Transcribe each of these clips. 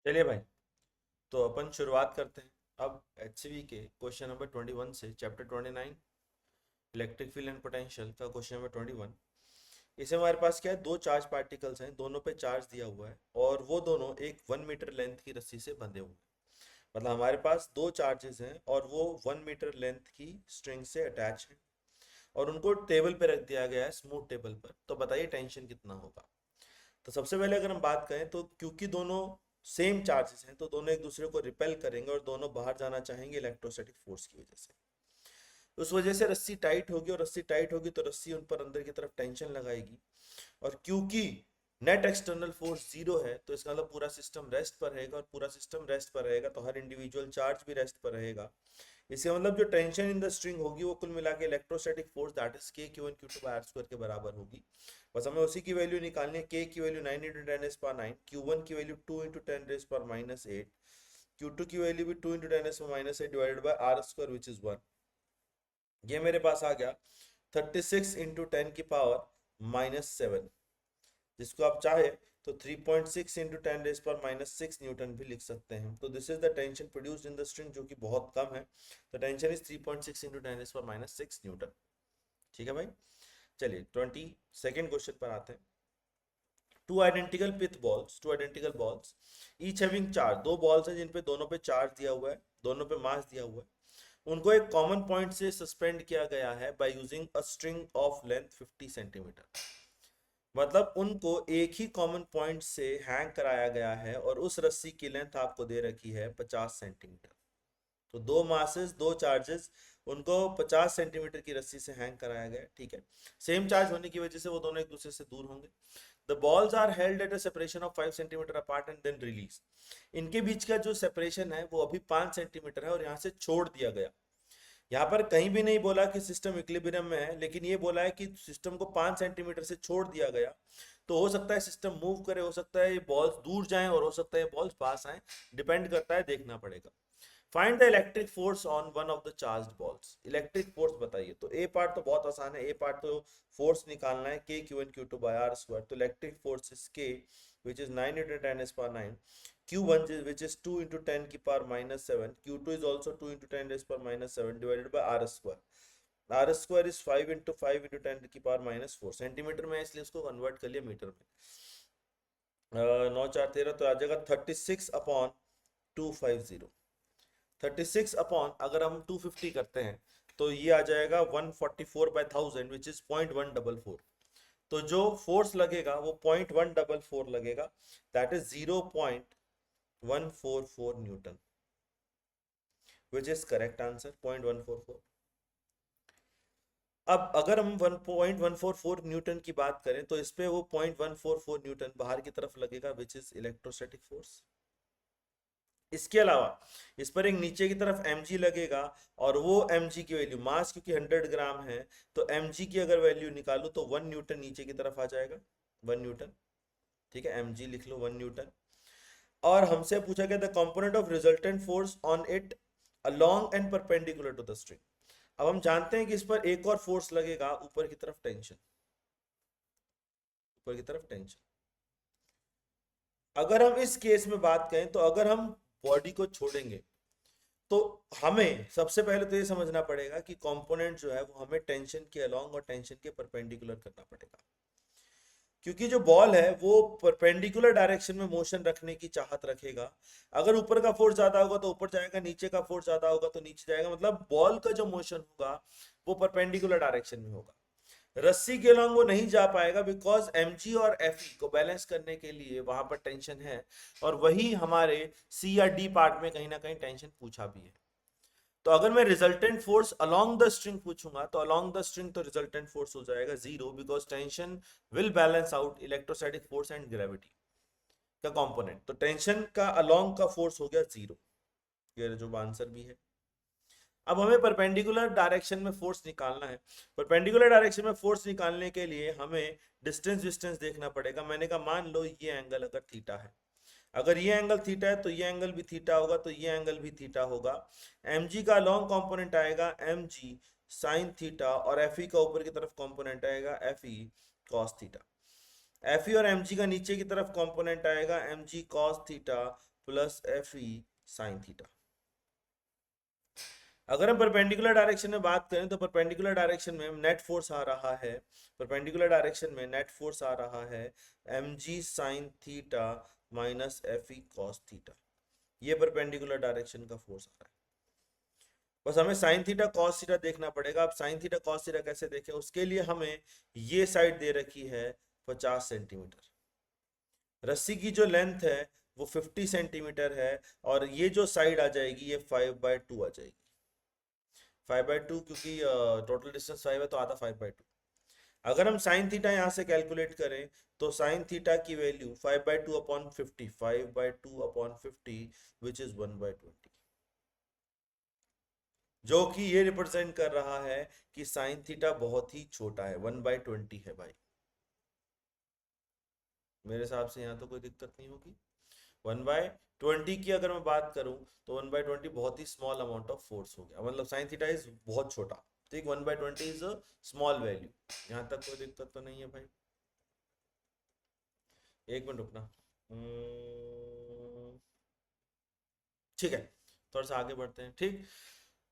चलिए भाई, तो अपन शुरुआत करते हैं। अब एचसीवी के क्वेश्चन नंबर 21 से chapter 29 electric field and potential का क्वेश्चन नंबर 21। इसे हमारे पास क्या है, दो चार्ज पार्टिकल्स हैं, दोनों पे चार्ज दिया हुआ है और वो दोनों एक 1 मीटर लेंथ की रस्सी से बंधे हुए हैं। मतलब हमारे पास दो चार्जेस हैं और वो 1 मीटर लेंथ की स्ट्रिंग से अटैच हैं और उनको टेबल पे रख दिया गया है, स्मूथ टेबल पर। तो बताइए टेंशन कितना होगा। तो सबसे पहले अगर हम बात करें तो क्योंकि दोनों सेम चार्जेस हैं तो दोनों एक दूसरे को रिपेल करेंगे और दोनों बाहर जाना चाहेंगे इलेक्ट्रोस्टैटिक फोर्स की वजह से। उस वजह से रस्सी टाइट होगी और रस्सी टाइट होगी तो रस्सी उन पर अंदर की तरफ टेंशन लगाएगी। और क्योंकि नेट एक्सटर्नल फोर्स जीरो है तो इसका मतलब पूरा सिस्टम रेस्ट पर रहेगा, और पूरा सिस्टम रेस्ट पर रहेगा तो हर इंडिविजुअल चार्ज भी रेस्ट पर रहेगा। इससे मतलब जो टेंशन इन द स्ट्रिंग होगी वो कुल मिला के electrostatic force that is k q one q two by are square के बराबर होगी। बस हमें उसी की वैल्यू निकालनी है। के की value 9 into 10 raise power 9, Q one की value 2 into 10 raise power minus 8, Q two की वैल्यू भी 2 into 10 raise power minus 8 divided by are square which is 1। ये मेरे पास आ गया 36 इंटू 10 की पावर माइनस 7, जिसको आप चाहे तो 3.6 इंटू 10 रेज पर माइनस 6 न्यूटन भी लिख सकते हैं। तो this is the tension produced in the string, जो कि बहुत कम है। तो टेंशन इज 3.6 इंटू 10 रेज पर माइनस 6 न्यूटन। ठीक है भाई। चलिए 22nd क्वेश्चन पर आते हैं। Two identical balls each having charge, दो बॉल्स हैं जिन पे दोनों पे चार्ज दिया हुआ है, दोनों पे मास दिया हुआ है। उनको एक कॉमन पॉइंट से सस्पेंड किया गया है by using a string of length 50 centimetre. मतलब उनको एक ही कॉमन पॉइंट से हैंग कराया गया है और उस रस्सी की लेंथ आपको दे रखी है 50 सेंटीमीटर। तो दो मासेस, दो चार्जेस, उनको 50 सेंटीमीटर की रस्सी से हैंग कराया गया है। ठीक है। सेम चार्ज होने की वजह से वो दोनों एक दूसरे से दूर होंगे। The balls are held at a separation of 5 centimetre apart and then release. इनके बीच का जो सेपरेशन है वो अभी 5 सेंटीमीटर है और यहाँ से छोड़ दिया गया। यहाँ पर कहीं भी नहीं बोला कि सिस्टम इक्विलिब्रियम में है, लेकिन ये बोला है कि सिस्टम को 5 सेंटीमीटर से छोड़ दिया गया। तो हो सकता है सिस्टम मूव करे, हो सकता है ये बॉल्स दूर जाएं और हो सकता है ये बॉल्स पास आए। डिपेंड करता है, देखना पड़ेगा। Find the electric force on one of the charged balls. Electric force बताइए। तो ए पार्ट तो बहुत आसान है, ए पार्ट तो फोर्स निकालना है k q one q two by are square. तो electric force is k which is 9 into 10 is power 9, Q1 which is 2 into 10 की power minus 7, Q2 is also 2 into 10 raised power minus 7 divided by R square. R square is 5 into 5 into 10 की power minus 4 centimetre में है, इसलिए उसको convert कर लिया metre में। 9 4 13 तो आ जाएगा 36 अपॉन 250। 36 अपॉन अगर हम 250 करते हैं तो ये आ जाएगा 144/1000 विच इज 0.144। तो जो फोर्स लगेगा वो 0.144 लगेगा, that is 0.144 Newton, which is correct answer 0.144। अब अगर हम 1.144 न्यूटन की बात करें तो इस पे वो 0.144 न्यूटन बाहर की तरफ लगेगा, विच इज इलेक्ट्रोस्टैटिक फोर्स। इसके अलावा इस पर एक नीचे की तरफ mg लगेगा और वो mg की वैल्यू, मास क्योंकि 100 ग्राम है तो mg की अगर वैल्यू निकालू तो 1 न्यूटन नीचे की तरफ आ जाएगा, 1 न्यूटन। ठीक है, mg लिख लो 1 न्यूटन। और हमसे पूछा गया the component of resultant force on it along and perpendicular to the string. अब हम जानते हैं कि इस पर एक और फोर्स लगेगा, ऊपर की तरफ टेंशन, ऊपर की तरफ टेंशन। अगर हम इस केस में बात करें तो अगर हम बॉडी को छोड़ेंगे तो हमें सबसे पहले तो ये समझना पड़ेगा कि कंपोनेंट जो है वो हमें टेंशन के अलोंग और टेंशन के परपेंडिकुलर करना पड़ेगा। क्योंकि जो बॉल है वो परपेंडिकुलर डायरेक्शन में मोशन रखने की चाहत रखेगा। अगर ऊपर का फोर्स ज्यादा होगा तो ऊपर जाएगा, नीचे का फोर्स ज्यादा होगा तो नीचे जाएगा। मतलब बॉल का जो मोशन होगा वो परपेंडिकुलर डायरेक्शन में होगा। रस्सी के अलॉन्ग वो नहीं जा पाएगा बिकॉज mg और fe को बैलेंस करने के लिए वहां पर टेंशन है। और वही हमारे सी या डी पार्ट में कहीं ना कहीं टेंशन पूछा भी है। तो अगर मैं resultant force along the string पूछूंगा तो अलोंग द स्ट्रिंग तो रिजल्टेंट फोर्स हो जाएगा zero, because tension will balance out electrostatic force and gravity का कंपोनेंट। तो टेंशन का अलोंग का फोर्स हो गया जीरो। ये जो आंसर भी है। अब हमें परपेंडिकुलर डायरेक्शन में फोर्स निकालना है। परपेंडिकुलर डायरेक्शन में फोर्स निकालने के लिए हमें डिस्टेंस डिस्टेंस देखना पड़ेगा। मैंने कहा मान लो ये एंगल अगर थीटा है, अगर ये एंगल थीटा है तो ये एंगल भी थीटा होगा, तो ये एंगल भी थीटा होगा। mg का लॉन्ग कंपोनेंट आएगा mg साइन थीटा और fe का ऊपर की तरफ कंपोनेंट आएगा fe cos थीटा। fe और mg का नीचे की तरफ कंपोनेंट आएगा mg cos theta plus F E sine theta. अगर हम परपेंडिकुलर डायरेक्शन में बात करें तो परपेंडिकुलर डायरेक्शन में नेट फोर्स आ रहा है, परपेंडिकुलर डायरेक्शन में नेट फोर्स आ रहा है m g sine theta minus F E cos theta. ये परपेंडिकुलर डायरेक्शन का फोर्स आ रहा है। बस हमें साइन थीटा कॉस थीटा देखना पड़ेगा। अब साइन थीटा कॉस थीटा कैसे देखें, उसके लिए हमें ये साइड दे रखी है 50 सेंटीमीटर, रस्सी की जो लेंथ है वो 50 सेंटीमीटर है, और ये जो साइड आ जाएगी ये 5/2 आ जाएगी। 5/2 क्योंकि टोटल डिस्टेंस 5 है तो आधा 5/2। अगर हम साइन थीटा यहाँ से कैलकुलेट करें तो साइन थीटा की value 5/2 upon 50, 5/2 upon 50 which is 1/20, जो कि ये रिप्रेजेंट कर रहा है कि साइन थीटा बहुत ही छोटा है, 1/20 है भाई। मेरे हिसाब से यहाँ तो कोई दिक्कत नहीं होगी। 1/20 की अगर मैं बात करूं तो 1/20 बहुत ही स्मॉल अमाउंट ऑफ फोर्स हो गया, मतलब साइन थीटा इज बहुत छोटा, ठीक। 1/20 इज अ स्मॉल वैल्यू, यहाँ तक कोई दिक्कत तो नहीं है भाई। एक मिनट रुकना। ठीक है, थोड़ा सा आगे बढ़ते हैं, ठीक।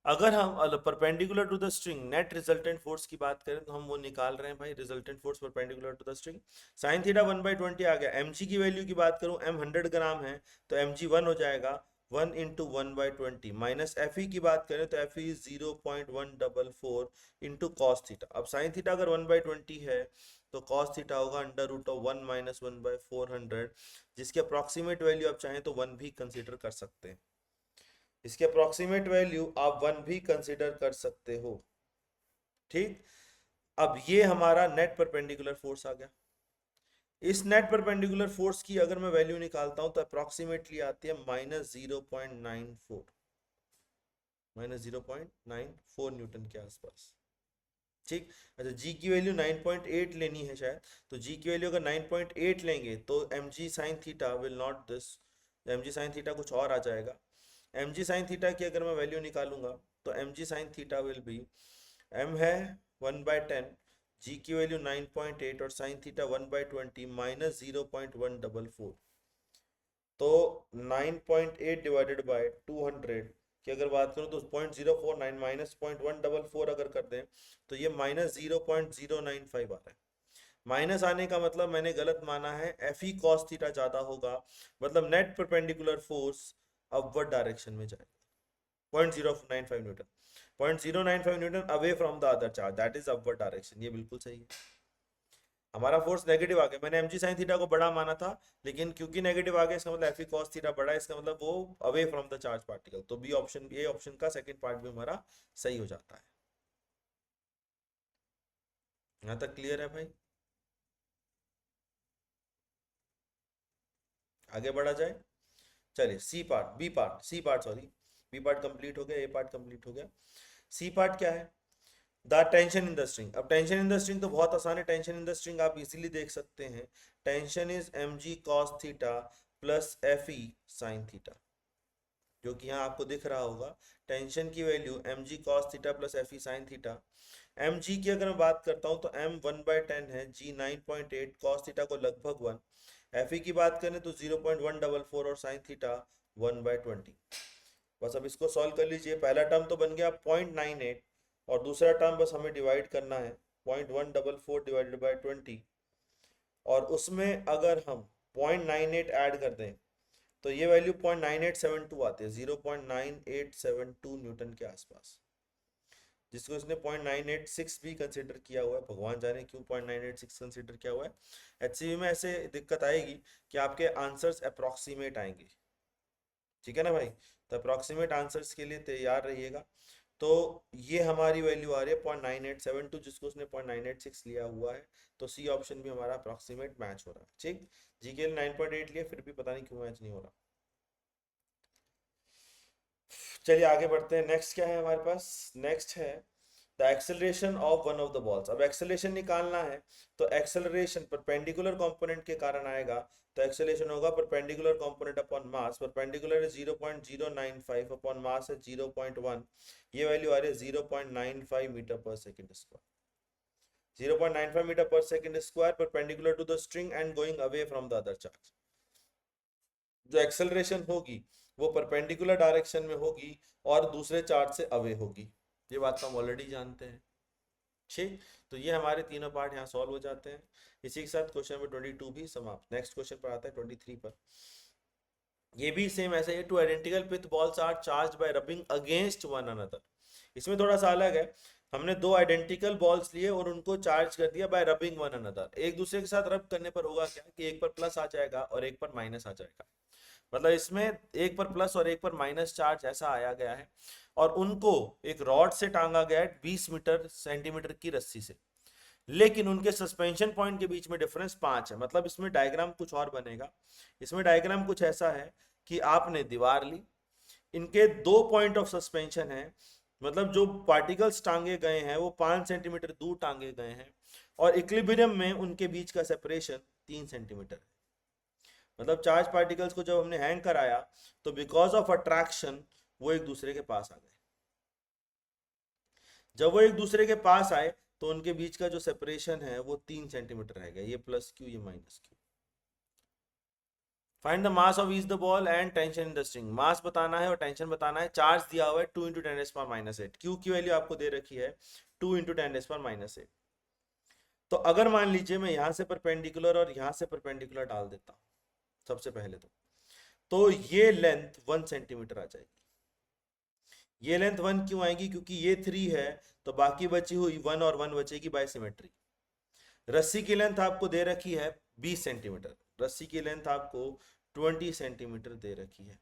अगर हम perpendicular to the string net resultant force की बात करें तो हम वो निकाल रहे हैं भाई, resultant force perpendicular to the string. Sine theta 1/20 आ गया। एम की वैल्यू की बात करूं, एम 100 ग्राम है तो एम जी 1 हो जाएगा, 1 इंटू 1/20। माइनस एफ ई की बात करें तो F E 0.144 into cos theta. अब साइन थीटा अगर 1/20 है तो कॉस थीटा होगा अंडर रूट ऑफ 1 माइनस 1/400, जिसके अप्रॉक्सीमेट वैल्यू आप चाहें तो 1 भी कंसिडर कर सकते हैं। इसके अप्रॉक्सीमेट वैल्यू आप 1 भी कंसिडर कर सकते हो, ठीक। अब ये हमारा नेट परपेंडिकुलर फोर्स आ गया। इस नेट परपेंडिकुलर फोर्स की अगर मैं वैल्यू निकालता हूं तो अप्रॉक्सीमेटली आती है -0.94, -0.94 न्यूटन के आसपास, ठीक। अच्छा, जी की वैल्यू 9.8 लेनी है शायद, तो जी की वैल्यू अगर 9.8 लेंगे तो m g sine theta will not this, m g sine theta कुछ और आ जाएगा। एम जी साइन थीटा की अगर मैं वैल्यू निकालूंगा तो m g sine theta will be, m है 1/10, जी की वैल्यू 9.8 और साइन थीटा 1/20 माइनस 0.144, तो 9.8 डिवाइडेड बाय 200 की अगर बात करूं तो 0.049 माइनस 0.144 अगर कर दें तो ये -0.095 आ रहा है। माइनस आने का मतलब मैंने गलत माना है, एफ ई कॉस थीटा ज्यादा होगा, मतलब net perpendicular force upward direction में जाएगा। 0.095 Newton, 0.095 Newton away from the other charge, that is upward direction. ये बिल्कुल सही है। हमारा फोर्स नेगेटिव आ गया, मैंने एम जी साइन थीटा को बड़ा माना था, लेकिन क्योंकि नेगेटिव आ गया इसका मतलब एफ ई कॉस थीटा बड़ा है, इसका मतलब वो away from the charge particle. तो बी ऑप्शन, ये ऑप्शन का सेकंड पार्ट भी हमारा सही हो जाता है। यहाँ तक क्लियर है भाई? आगे बढ़ा जाए, चलिए C part, B part, C part sorry, B part complete हो गया, ए पार्ट कंप्लीट हो गया। सी पार्ट क्या है? The tension in the string. अब टेंशन इन द स्ट्रिंग तो बहुत आसान है, टेंशन इन द स्ट्रिंग आप इजीली देख सकते हैं। Tension is m g cos theta plus F E sine theta, जो कि यहाँ आपको दिख रहा होगा। टेंशन की value m g cos theta plus F E sine theta. M g की अगर मैं बात करता हूँ तो एम 1/10 है, जी 9.8, कॉस थीटा को लगभग 1, एफ ई की बात करें तो 0.144 और साइन थीटा 1/20। बस अब इसको सॉल्व कर लीजिए। पहला टर्म तो बन गया 0.98 और दूसरा टर्म बस हमें डिवाइड करना है 0.144 डिवाइडेड बाई 20, और उसमें अगर हम 0.98 ऐड कर दें तो ये वैल्यू 0.9872 आती है, 0.9872 न्यूटन के आसपास, जिसको इसने 0.986 भी कंसिडर किया हुआ है। भगवान जाने क्यों 0.986 कंसिडर किया हुआ है। एचसीवी में ऐसे दिक्कत आएगी कि आपके आंसर्स अप्रॉक्सीमेट आएंगे, ठीक है ना भाई। तो अप्रॉक्सीमेट आंसर्स के लिए तैयार रहिएगा। तो ये हमारी वैल्यू आ रही है 0.9872, जिसको उसने 0.986 लिया हुआ है। तो सी ऑप्शन भी हमारा अप्रॉक्सीमेट मैच हो रहा है, ठीक। जी के लिए 9.8 लिया, फिर भी पता नहीं क्यों मैच नहीं हो रहा। चलिए आगे बढ़ते हैं। नेक्स्ट क्या है हमारे पास? नेक्स्ट है the acceleration of one of the balls. अब एक्सेलरेशन निकालना है तो एक्सेलरेशन परपेंडिकुलर कंपोनेंट के कारण आएगा, तो एक्सेलरेशन होगा perpendicular component upon mass. Perpendicular है 0.095 अपॉन मास है 0.1, ये वैल्यू आ रही है 0.95 metre per second square. 0.95 metre per second square perpendicular to the string and going away from the other charge. जो एक्सेलरेशन होगी वो परपेंडिकुलर डायरेक्शन में होगी और दूसरे चार्ज से अवे होगी। ये बात तो हम ऑलरेडी जानते हैं। ठीक, तो ये हमारे तीनों पार्ट यहाँ सॉल्व हो जाते हैं। इसी के साथ क्वेश्चन नंबर 22 भी समाप्त। नेक्स्ट क्वेश्चन पर आता है 23 पर। ये भी सेम ऐसे है, two identical pith balls are charge by rubbing against one another. इसमें थोड़ा सा अलग है, हमने दो आइडेंटिकल बॉल्स लिए और उनको चार्ज कर दिया बाय रबिंग वन अनदर। एक दूसरे के साथ रब करने पर होगा क्या कि एक पर प्लस आ जाएगा और एक पर माइनस आ जाएगा। मतलब इसमें एक पर प्लस और एक पर माइनस चार्ज ऐसा आया गया है और उनको एक रॉड से टांगा गया है 20 मीटर सेंटीमीटर की रस्सी से, लेकिन उनके सस्पेंशन पॉइंट के बीच में डिफरेंस 5 है। मतलब इसमें डायग्राम कुछ और बनेगा। इसमें डायग्राम कुछ ऐसा है कि आपने दीवार ली, इनके दो पॉइंट ऑफ सस्पेंशन है, मतलब जो पार्टिकल्स टांगे गए हैं वो 5 सेंटीमीटर दूर टांगे गए हैं और इक्विलिब्रियम में उनके बीच का सेपरेशन 3 सेंटीमीटर है। मतलब चार्ज पार्टिकल्स को जब हमने हैंग कराया तो बिकॉज ऑफ अट्रैक्शन वो एक दूसरे के पास आ गए। जब वो एक दूसरे के पास आए तो उनके बीच का जो सेपरेशन है वो 3 सेंटीमीटर रह गया। ये प्लस क्यू, ये minus Q. Find the mass of each the ball and tension in the string. Mass बताना है और टेंशन बताना है। चार्ज दिया हुआ है 2 × 10⁻⁸। क्यू की वैल्यू आपको दे रखी है 2 × 10⁻⁸। तो अगर मान लीजिए मैं यहां से परपेंडिकुलर और यहां से परपेंडिकुलर डाल देता हूं सबसे पहले तो ये लेंथ 1 सेंटीमीटर आ जाएगी। ये लेंथ 1 क्यों आएगी? क्योंकि ये 3 है तो बाकी बची हुई 1 और 1 बचेगी बाय सिमेट्री। रस्सी की लेंथ आपको दे रखी है 20 सेंटीमीटर, रस्सी की लेंथ आपको 20 सेंटीमीटर दे रखी है।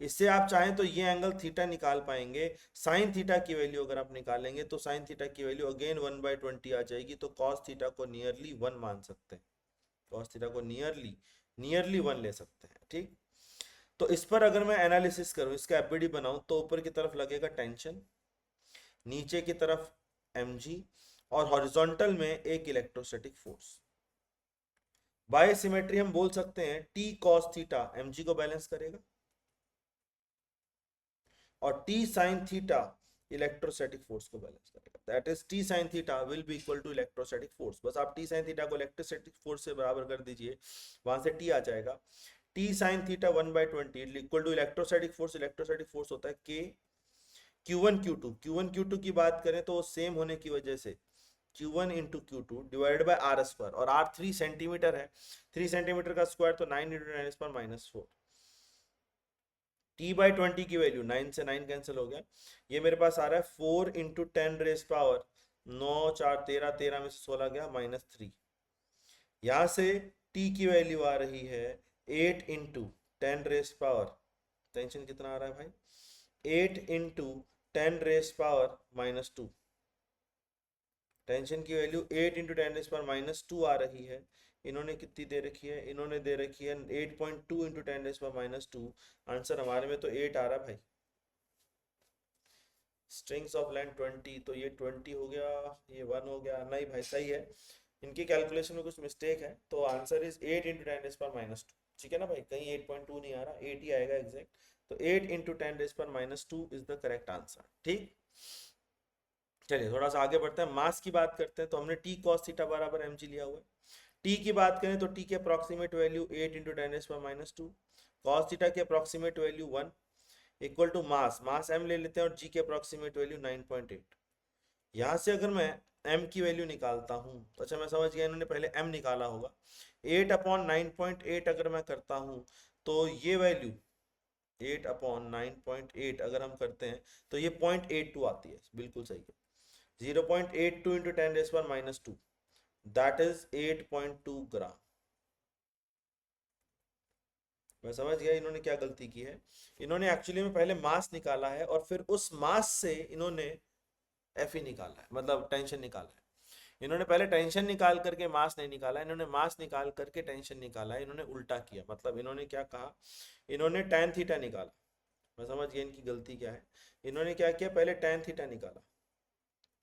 इससे आप चाहें तो ये एंगल थीटा निकाल पाएंगे। साइन थीटा की वैल्यू अगर आप निकालेंगे तो साइन थीटा की वैल्यू अगेन 1/20 आ जाएगी। तो कॉस थीटा को नियरली 1 मान सकते हैं। कॉस थीटा को नियरली 1 ले सकते हैं। ठीक, तो इस पर अगर मैं एनालिसिस करूं, इसका एफबीडी बनाऊं, तो ऊपर की तरफ लगेगा टेंशन, नीचे की तरफ mg और हॉरिजॉन्टल में एक इलेक्ट्रोस्टैटिक फोर्स। बाय सिमेट्री हम बोल सकते हैं t cos थीटा mg को बैलेंस करेगा और t sin theta electrostatic force को बैलेंस करेगा। That is t sin theta will be equal to electrostatic force. बस आप t sin थीटा को इलेक्ट्रोस्टैटिक फोर्स से बराबर कर दीजिए, वहां से t आ जाएगा। t sin theta 1/20 equal to electrostatic force. Electrostatic force होता है k q1 q2। q1 q2 की बात करें तो सेम होने की वजह से Q1 into Q2 divided by R square, और R 3 सेंटीमीटर है, 3 सेंटीमीटर का स्क्वायर तो 9 × 10⁻⁴। T/20 की वैल्यू 9 से 9 कैंसिल हो गया। ये मेरे पास आ रहा है 4 × 10⁻⁴, 9 4 13, 13 में से 16 गया -3। यहाँ से T की वैल्यू आ रही है 8 × 10⁻, टेंशन कितना आ रहा है भाई? 8 × 10⁻⁻²। टेंशन की वैल्यू 8 × 10⁻² आ रही है। इन्होंने कितनी दे रखी है? इन्होंने दे रखी है 8.2 × 10⁻²। आंसर हमारे में तो 8 आ रहा भाई। स्ट्रिंग्स ऑफ लेंथ 20, तो ये 20 हो गया, ये 1 हो गया। नहीं भाई सही है, इनकी कैलकुलेशन में कुछ मिस्टेक है, तो आंसर इज 8 × 10⁻²। ठीक है ना भाई, कहीं 8.2 नहीं आ रहा, 8 ही आएगा एग्जैक्ट। तो 8 × 10⁻² इज द करेक्ट आंसर। ठीक, चलिए थोड़ा सा आगे बढ़ते हैं। मास की बात करते हैं तो हमने t cos थीटा बराबर mg लिया हुआ है। t की बात करें तो t की अप्रोक्सीमेट वैल्यू 8 × 10⁻², cos थीटा की approximate value 1 equal to mass m ले लेते हैं और g की अप्रोक्सीमेट वैल्यू 9.8। यहाँ से अगर मैं m की वैल्यू निकालता हूँ तो अच्छा मैं समझ गया इन्होंने पहले m निकाला होगा। 8/9.8 अगर मैं करता हूँ तो ये वैल्यू 8/9.8 अगर हम करते हैं तो ये 0.82 आती है। बिल्कुल सही है, 0.82 × 10⁻², that is 8.2 ग्राम। मैं समझ गया इन्होंने क्या गलती की है। इन्होंने एक्चुअली में पहले मास निकाला है और फिर उस मास से इन्होंने Fe निकाला है, मतलब टेंशन निकाला है। इन्होंने पहले टेंशन निकाल करके मास नहीं निकाला, इन्होंने मास निकाल करके टेंशन निकाला है। इन्होंने उल्टा किया, मतलब इन्होंने क्या कहा, इन्होंने tan थीटा निकाला। मैं समझ गया इनकी गलती क्या है। इन्होंने क्या किया, पहले tan थीटा निकाला,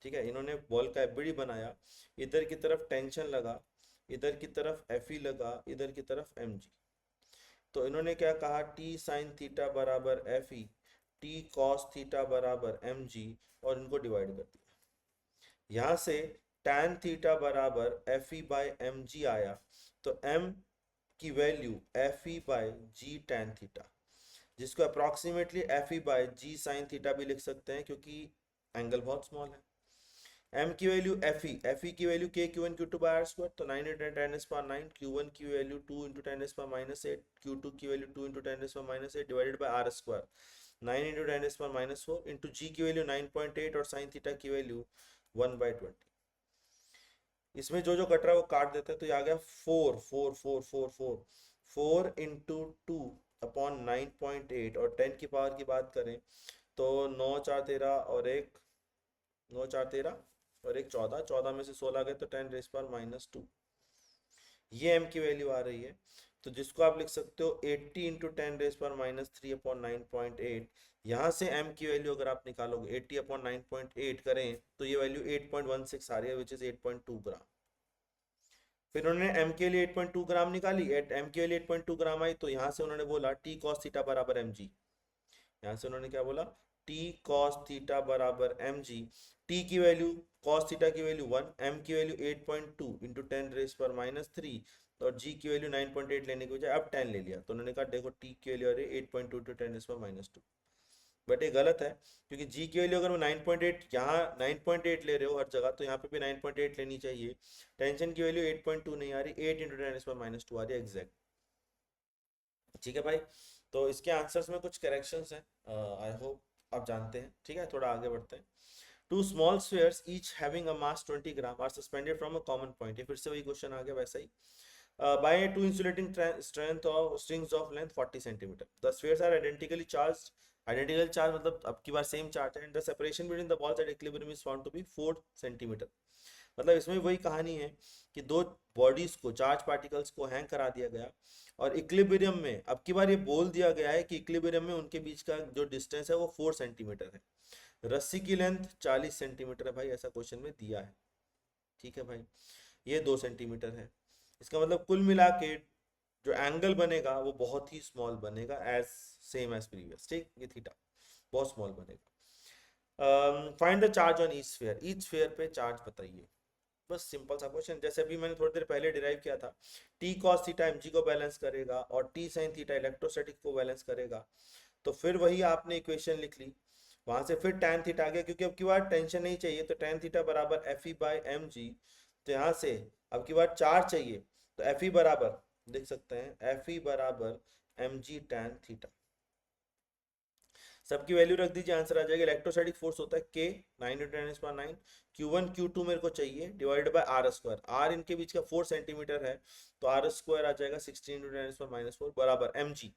ठीक है। इन्होंने बॉल का एफबीडी बनाया, इधर की तरफ टेंशन लगा, इधर की तरफ Fe लगा, इधर की तरफ mg। तो इन्होंने क्या कहा, t sin थीटा बराबर Fe, t cos थीटा बराबर mg, और इनको डिवाइड कर दिया। यहाँ से tan थीटा बराबर Fe/mg आया, तो m की value F E by G tan theta, जिसको approximately F E by G sine theta भी लिख सकते हैं क्योंकि एंगल बहुत स्मॉल है। m की वैल्यू एफ ई की value k q1 q2 by r square, तो 9 इंटू 10⁻9, q1 की वैल्यू 2 इंटू 10⁻8, q2 की value 2 into 10⁻8 divided by r square, 9 into 10⁻4 into g की वैल्यू 9.8 और साइन थीटा की वैल्यू 1/20। इसमें जो जो कट रहा है वो काट देते हैं, तो ये आ गया 4 इंटू 2 अपॉन 9.8, और 10 की पावर की बात करें तो 9 4 13 और एक 9 4 13 और एक 14, 14 में से 16 गए तो 10⁻²। ये m की वैल्यू आ रही है, तो जिसको आप लिख सकते हो 80 इंटू 10⁻³ अपॉन 9.8। यहाँ से m की वैल्यू अगर आप निकालोगे 80 अपॉन 9.8 करें तो ये वैल्यू 8.16 आ रही है, विच इज 8.2 ग्राम। फिर उन्होंने m के लिए 8.2 ग्राम निकाली, m के लिए 8.2 ग्राम आई, तो यहाँ से उन्होंने बोला t cos थीटा बराबर mg। यहाँ से उन्होंने क्या बोला, t cos थीटा बराबर mg। t की वैल्यू cos थीटा की वैल्यू 1, m की वैल्यू 8.2 इंटू 10⁻³ और g की वैल्यू 9.8 लेने की बजाय अब 10 ले लिया, तो उन्होंने कहा देखो t की वैल्यू आ रही है 8.2 इंटू 10⁻²। बट ये गलत है क्योंकि g की वैल्यू अगर वो 9.8, यहाँ 9.8 ले रहे हो हर जगह, तो यहाँ पे भी 9.8 लेनी चाहिए। टेंशन की वैल्यू 8.2 नहीं आ रही, 8 इंटू 10⁻² आ रही है एग्जैक्ट। ठीक है भाई, तो इसके आंसर्स में कुछ करेक्शंस हैं, आई होप आप जानते हैं। ठीक है, थोड़ा आगे बढ़ते हैं। Two small spheres each having a mass 20 gram are suspended from a common point. ये फिर से वही क्वेश्चन आ गया वैसा ही। By two insulating strength of strings of length 40 centimetre, the spheres are identically charged. Identical charge मतलब अब की बार सेम चार्ज है, and the separation between the balls at equilibrium is found to be 4 centimetre. मतलब इसमें वही कहानी है कि दो बॉडीज को, चार्ज पार्टिकल्स को हैंग करा दिया गया और इक्विलिब्रियम में अब की बार ये बोल दिया गया है कि इक्विलिब्रियम में उनके बीच का जो डिस्टेंस है वो 4 सेंटीमीटर है। रस्सी की लेंथ 40 सेंटीमीटर है भाई, ऐसा क्वेश्चन में दिया है। ठीक है भाई, ये 2 सेंटीमीटर है। इसका मतलब कुल मिला के जो एंगल बनेगा वो बहुत ही स्मॉल बनेगा, एज सेम एज प्रीवियस। ठीक, ये थीटा बहुत स्मॉल बनेगा। Find the charge on each sphere पे चार्ज बताइए। बस सिंपल सा क्वेश्चन, जैसे अभी मैंने थोड़ी देर पहले डिराइव किया था। टी कॉस थीटा एमजी को बैलेंस करेगा और टी साइन थीटा इलेक्ट्रोस्टैटिक को बैलेंस करेगा, तो फिर वही आपने इक्वेशन लिख ली, वहां से फिर tan थीटा आ गया क्योंकि अब की बार टेंशन नहीं चाहिए, तो tan थीटा बराबर F E by m g. तो यहाँ से अब की बार चार चाहिए, तो एफ ई बराबर लिख सकते हैं एफ ई बराबर एम जी टैन थीटा। सबकी वैल्यू रख दीजिए, आंसर आ जाएगा। इलेक्ट्रोस्टैटिक फोर्स होता है के 9 × 10⁻⁹। Q1 Q2 मेरे को चाहिए, divided by r square. R इनके बीच का 4 सेंटीमीटर है, तो आर स्क्वायर आ जाएगा 16 × 10⁻⁴ बराबर एम जी।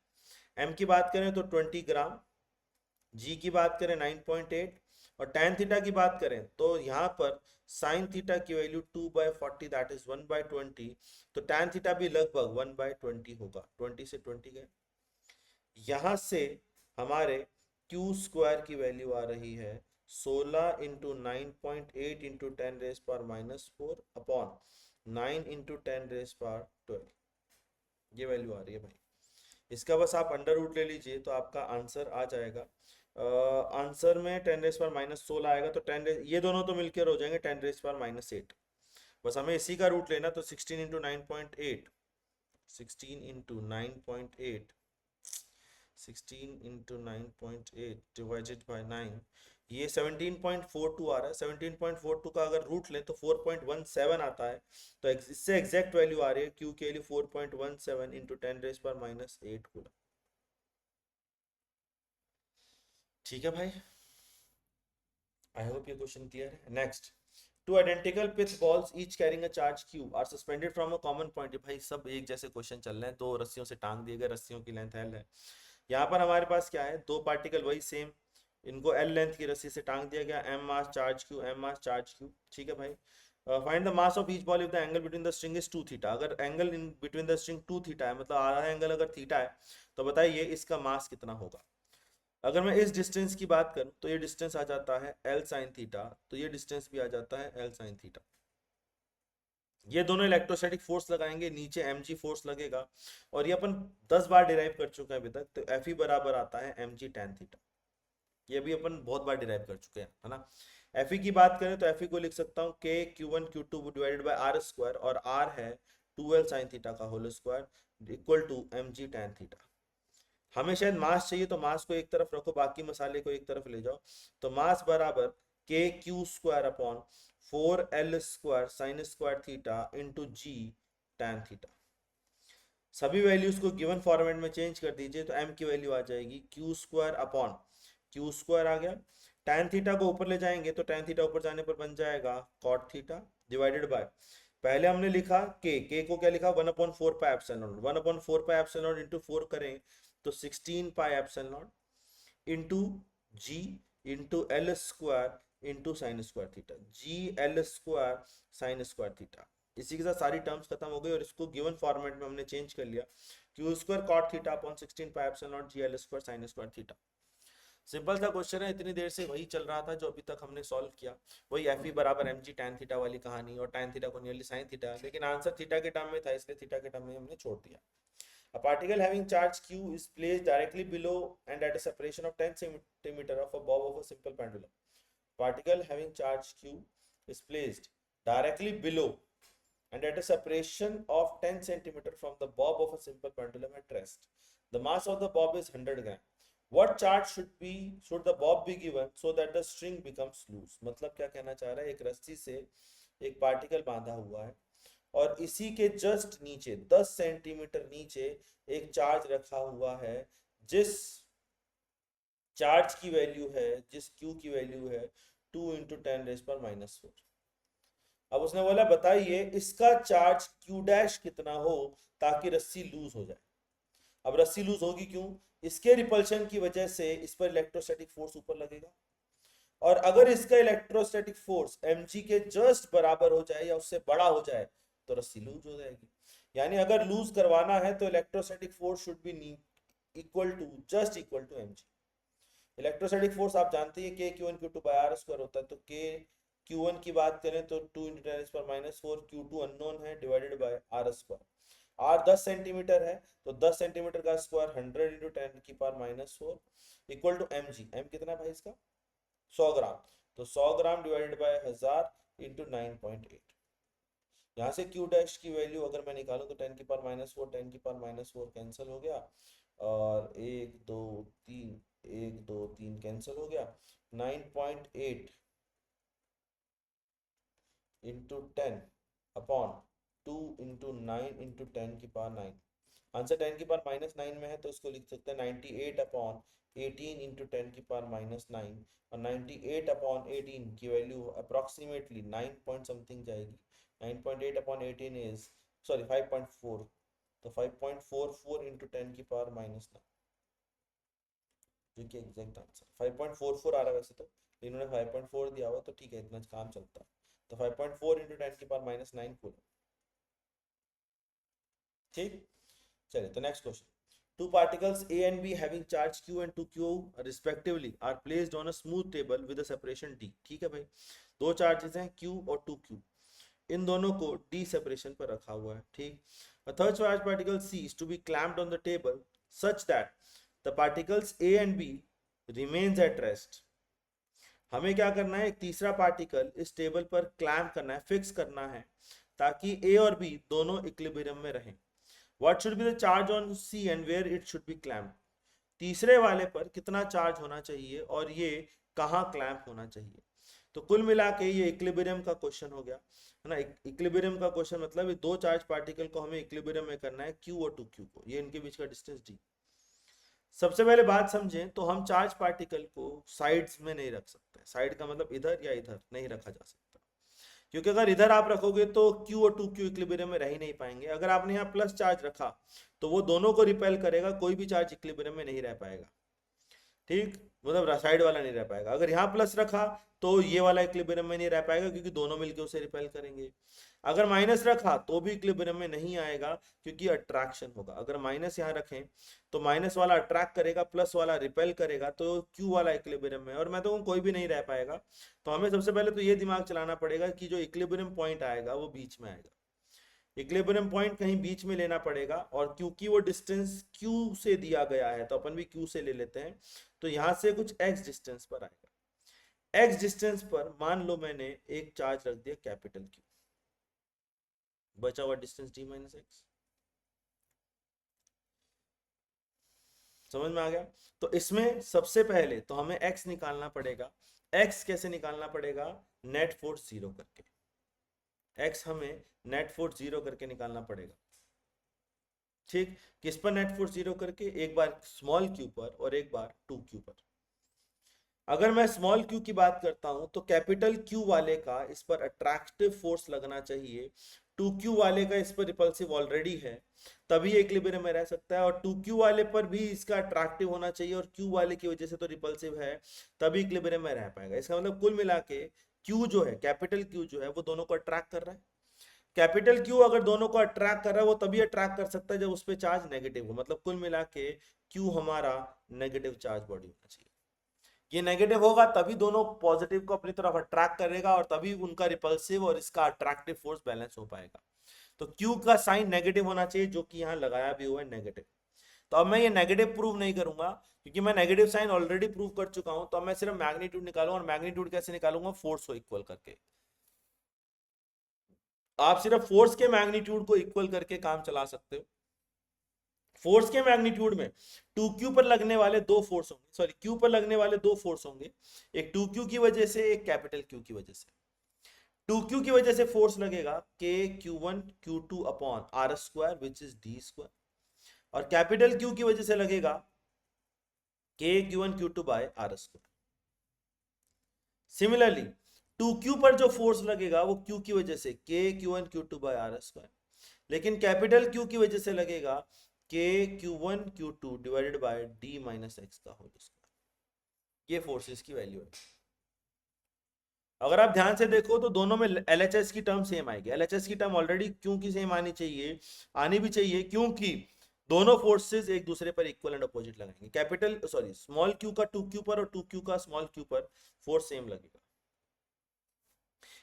एम की बात करें तो 20 ग्राम, जी की बात करें 9.8, और tan थीटा की बात करें तो यहाँ पर साइन थीटा की वैल्यू 2/40 दैट इज 1/20, तो tan थीटा भी लगभग 1/20 होगा। 20 से 20 गए, यहाँ से हमारे क्यू स्क्वायर की वैल्यू आ रही है 16 इंटू 9.8 इंटू 10⁻⁻4 अपॉन 9 इंटू 10⁻12। ये वैल्यू आ रही है भाई। इसका बस आप अंडर रूट ले लीजिए तो आपका आंसर आ जाएगा। आंसर में 10⁻16 आएगा, तो 10 ये दोनों तो मिलकर हो जाएंगे 10⁻8। बस हमें इसी का रूट लेना, तो 16 into 9.8, 16 into 9.8, 16 into 9.8 divided by 9, ये 17.42 आ रहा है। 17.42 का अगर रूट लें तो 4.17 आता है, तो इससे एग्जैक्ट वैल्यू आ रही है क्यू के लिए 4.17 इंटू 10⁻8 कूलम। ठीक है भाई, आई होप ये क्वेश्चन क्लियर है। Next, two identical pitch balls each carrying a charge Q R suspended from a common point. भाई सब एक जैसे क्वेश्चन चल रहे हैं, दो रस्सियों से टांग दिए गए, रस्सियों की लेंथ एल है। यहाँ पर हमारे पास क्या है, दो पार्टिकल वही सेम, इनको एल लेंथ की रस्सी से टांग दिया गया, M mass charge Q, M mass charge Q. ठीक है भाई, find the mass of each ball if the angle between the string is 2 theta. अगर angle in between the string 2 theta है, मतलब आधा एंगल अगर थीटा है, तो बताइए इसका मास कितना होगा। अगर मैं इस डिस्टेंस की बात करूं तो ये डिस्टेंस आ जाता है एल साइन थीटा, तो ये डिस्टेंस भी आ जाता है एल साइन थीटा। ये दोनों इलेक्ट्रोस्टैटिक फोर्स लगाएंगे, नीचे mg फोर्स लगेगा, और ये अपन 10 बार डिराइव कर चुके हैं अभी तक, तो एफ ई बराबर आता है mg tan थीटा। ये भी अपन बहुत बार डिराइव कर चुके हैं, है ना। एफ ई की बात करें तो एफ ई को लिख सकता हूँ k Q1 Q2 divided by r square, और r है 2l साइन थीटा का whole square, equal to m g tan theta. हमें शायद मास चाहिए तो मास को एक तरफ रखो, बाकी मसाले को एक तरफ ले जाओ। तो मास बराबर के Q square upon 4l² sine square theta into G tan theta. सभी वैल्यूज को गिवन फॉर्मेट में चेंज कर दीजिए तो m की वैल्यू आ जाएगी Q square upon Q square आ गया, टैन थीटा को ऊपर ले जाएंगे तो टैन थीटा ऊपर जाने पर बन जाएगा कॉट थीटा डिवाइडेड बाय, पहले हमने लिखा के को क्या लिखा 1/4 pi epsilon naught, 1/4 pi epsilon naught into 4 करें तो 16 pi epsilon naught into g into l square into sine square theta, g l square sine square theta. इसी के साथ सारी टर्म्स खत्म हो गई और इसको गिवन फॉर्मेट में हमने चेंज कर लिया, q square cot theta upon 16 pi epsilon naught g l square sine square theta. Simple सा क्वेश्चन है, इतनी देर से वही चल रहा था जो अभी तक हमने सॉल्व किया, वही एफ ई बराबर एम जी टैन थीटा वाली कहानी, और टैन थीटा को नियरली साइन थीटा, लेकिन आंसर थीटा के टर्म में था इसलिए थीटा के टर्म में हमने छोड़ दिया। A particle having charge q is placed directly below and at a separation of 10 centimeter of a bob of a simple pendulum. Particle having charge q is placed directly below and at a separation of 10 centimeter from the bob of a simple pendulum at rest. The mass of the bob is 100 gram. What charge should the bob be given so that the string becomes loose? मतलब क्या कहना चाह रहा है, एक रस्सी से एक पार्टिकल बांधा हुआ है और इसी के जस्ट नीचे 10 सेंटीमीटर नीचे एक चार्ज रखा हुआ है, जिस चार्ज की वैल्यू है, जिस क्यू की वैल्यू है 2 × 10⁻⁴। अब उसने बोला बताइए इसका चार्ज क्यू डैश कितना हो ताकि रस्सी लूज हो जाए। अब रस्सी लूज होगी क्यों, इसके रिपल्शन की वजह से इस पर इलेक्ट्रोस्टैटिक फोर्स ऊपर लगेगा, और अगर इसका इलेक्ट्रोस्टैटिक फोर्स mg के जस्ट बराबर हो जाए या उससे बड़ा हो जाए तो रस्सी लूज हो जाएगी। यानी अगर लूज करवाना है तो electrostatic force should be equal to just equal to mg। Electrostatic force आप जानते हैं k q1 q2 bye r square होता है, तो k q1 की बात करें तो 2 × 10⁻⁴, q2 अननोन है divided by r square. r 10 centimetre है तो 10 सेंटीमीटर का square 100 × 10⁻⁴ equal to mg। m कितना है भाई इसका 100 ग्राम, तो 100 ग्राम डिवाइडेड बाय 1000 इंटू 9.8। यहाँ से क्यू डैश की वैल्यू अगर मैं निकालूं तो 10⁻⁴ 10⁻⁴ कैंसिल हो गया, और 1 2 3 1 2 3 कैंसिल हो गया, 9.8 into 10 upon 2 into 9 into 10⁻⁹। Answer 10⁻⁹ में है तो इसको लिख सकते हैं 98 अपॉन 18 इंटू 10⁻⁹, और 98 अपॉन 18 की वैल्यू अप्रॉक्सीमेटली 9 पॉइंट समथिंग जाएगी। 9.8 अपॉन 18 इज सॉरी 5.4, तो 5.44 इंटू 10⁻⁹, जो कि एग्जैक्ट आंसर 5.44 आ रहा है वैसे तो, इन्होंने 5.4 दिया हुआ तो ठीक है, इतना काम चलता है। तो 5.4 इंटू 10⁻⁹ कूलम। ठीक, चलिए तो next question. Two particles A and B having charge Q and 2Q respectively are placed on a smooth table with a separation D। ठीक है भाई, दो चार्जेस हैं Q और 2Q, इन दोनों को D सेपरेशन पर रखा हुआ है। ठीक, a third charge particle C is to be clamped on the table such that the particles A and B remains at rest। हमें क्या करना है, एक तीसरा पार्टिकल इस टेबल पर क्लैम्प करना है, फिक्स करना है, ताकि A और B दोनों इक्विलिब्रियम में रहें। What should be the charge on C and where it should be clamped? तीसरे वाले पर कितना चार्ज होना चाहिए और ये कहाँ क्लैम्प होना चाहिए। तो कुल मिला के ये इक्विलिब्रियम का क्वेश्चन हो गया है ना। इक्विलिब्रियम का क्वेश्चन मतलब ये दो चार्ज पार्टिकल को हमें इक्विलिब्रियम में करना है, Q और 2Q को, ये इनके बीच का डिस्टेंस D। सबसे पहले बात समझें तो हम चार्ज पार्टिकल को साइड्स में नहीं रख सकते, साइड का मतलब इधर या इधर नहीं रखा जा सकता, क्योंकि अगर इधर आप रखोगे तो Q और 2Q इक्विलिब्रियम में रह ही नहीं पाएंगे। अगर आपने यहाँ प्लस चार्ज रखा तो वो दोनों को रिपेल करेगा, कोई भी चार्ज इक्विलिब्रियम में नहीं रह पाएगा। ठीक, मतलब साइड वाला नहीं रह पाएगा। अगर यहाँ प्लस रखा तो ये वाला इक्विलिब्रियम में नहीं रह पाएगा क्योंकि दोनों मिलकर उसे रिपेल करेंगे। अगर माइनस रखा तो भी इक्विलिब्रियम में नहीं आएगा क्योंकि अट्रैक्शन होगा। अगर माइनस यहाँ रखें तो माइनस वाला अट्रैक्ट करेगा, प्लस वाला रिपेल करेगा, तो क्यू वाला इक्विलिब्रियम में, और मैं तो कोई भी नहीं रह पाएगा। तो हमें सबसे पहले तो ये दिमाग चलाना पड़ेगा कि जो इक्विलिब्रियम पॉइंट आएगा वो बीच में आएगा, इक्विलिब्रियम पॉइंट कहीं बीच में लेना पड़ेगा। और क्योंकि वो डिस्टेंस Q से दिया गया है तो अपन भी Q से ले लेते हैं, तो यहां से कुछ x डिस्टेंस पर आएगा। x डिस्टेंस पर मान लो मैंने एक चार्ज रख दिया कैपिटल Q, बचा हुआ डिस्टेंस D - x। समझ में आ गया? तो इसमें सबसे पहले तो हमें x निकालना पड़ेगा। x कैसे निकालना पड़ेगा? नेट फोर्स जीरो करके। x हमें नेट फोर्स जीरो करके निकालना पड़ेगा। ठीक, किस पर नेट फोर्स जीरो करके? एक बार स्मॉल क्यू पर और एक बार 2q पर। अगर मैं स्मॉल क्यू की बात करता हूं तो कैपिटल क्यू वाले का इस पर अट्रैक्टिव फोर्स लगना चाहिए। 2q वाले का इस पर रिपल्सिव ऑलरेडी है, तभी इक्विलिब्रियम में रह सकता है। और 2q वाले पर भी इसका अट्रैक्टिव होना चाहिए और q वाले की वजह से तो रिपल्सिव है, तभी इक्विलिब्रियम में रह पाएगा। इसका मतलब कुल मिला के q जो है, कैपिटल q जो है, वो दोनों को अट्रैक्ट कर रहा है। कैपिटल क्यू अगर दोनों को अट्रैक्ट कर रहा है, वो तभी अट्रैक्ट कर सकता है जब उस पर चार्ज नेगेटिव हो। मतलब कुल मिला के क्यू हमारा नेगेटिव चार्ज बॉडी होना चाहिए। ये नेगेटिव होगा तभी दोनों पॉजिटिव को अपनी तरफ अट्रैक्ट करेगा और तभी उनका रिपल्सिव और इसका अट्रैक्टिव फोर्स बैलेंस हो पाएगा। तो क्यू का साइन नेगेटिव होना चाहिए, जो कि यहाँ लगाया भी हुआ है नेगेटिव। तो अब मैं ये नेगेटिव प्रूव नहीं करूंगा क्योंकि मैं नेगेटिव साइन ऑलरेडी प्रूव कर चुका हूं। तो अब मैं सिर्फ मैग्नीट्यूड निकालूंगा, और मैग्नीट्यूड कैसे निकालूंगा? फोर्स को इक्वल करके। आप सिर्फ फोर्स के मैग्नीट्यूड को इक्वल करके काम चला सकते हो। फोर्स के मैग्नीट्यूड में 2q पर लगने वाले दो फोर्स होंगे, सॉरी q पर लगने वाले दो फोर्स होंगे, एक 2q की वजह से, एक कैपिटल q की वजह से। 2q की वजह से फोर्स लगेगा k q1 q2 upon r square which is d square, और कैपिटल q की वजह से लगेगा k q1 q2 by r square. Similarly 2q पर जो फोर्स लगेगा वो q की वजह से k q1 q2 by r square, लेकिन कैपिटल q की वजह से लगेगा k q1 q2 divided by d minus x का होल स्क्वायर। ये फोर्सेस की वैल्यू है। अगर आप ध्यान से देखो तो दोनों में LHS की टर्म सेम आएगी। LHS की टर्म ऑलरेडी क्यों की सेम आनी चाहिए, आनी भी चाहिए, क्योंकि दोनों फोर्सेस एक दूसरे पर इक्वल एंड अपोजिट लगाएंगे। कैपिटल सॉरी स्मॉल क्यू का 2q पर और 2q का स्मॉल q पर फोर्स सेम लगेगा।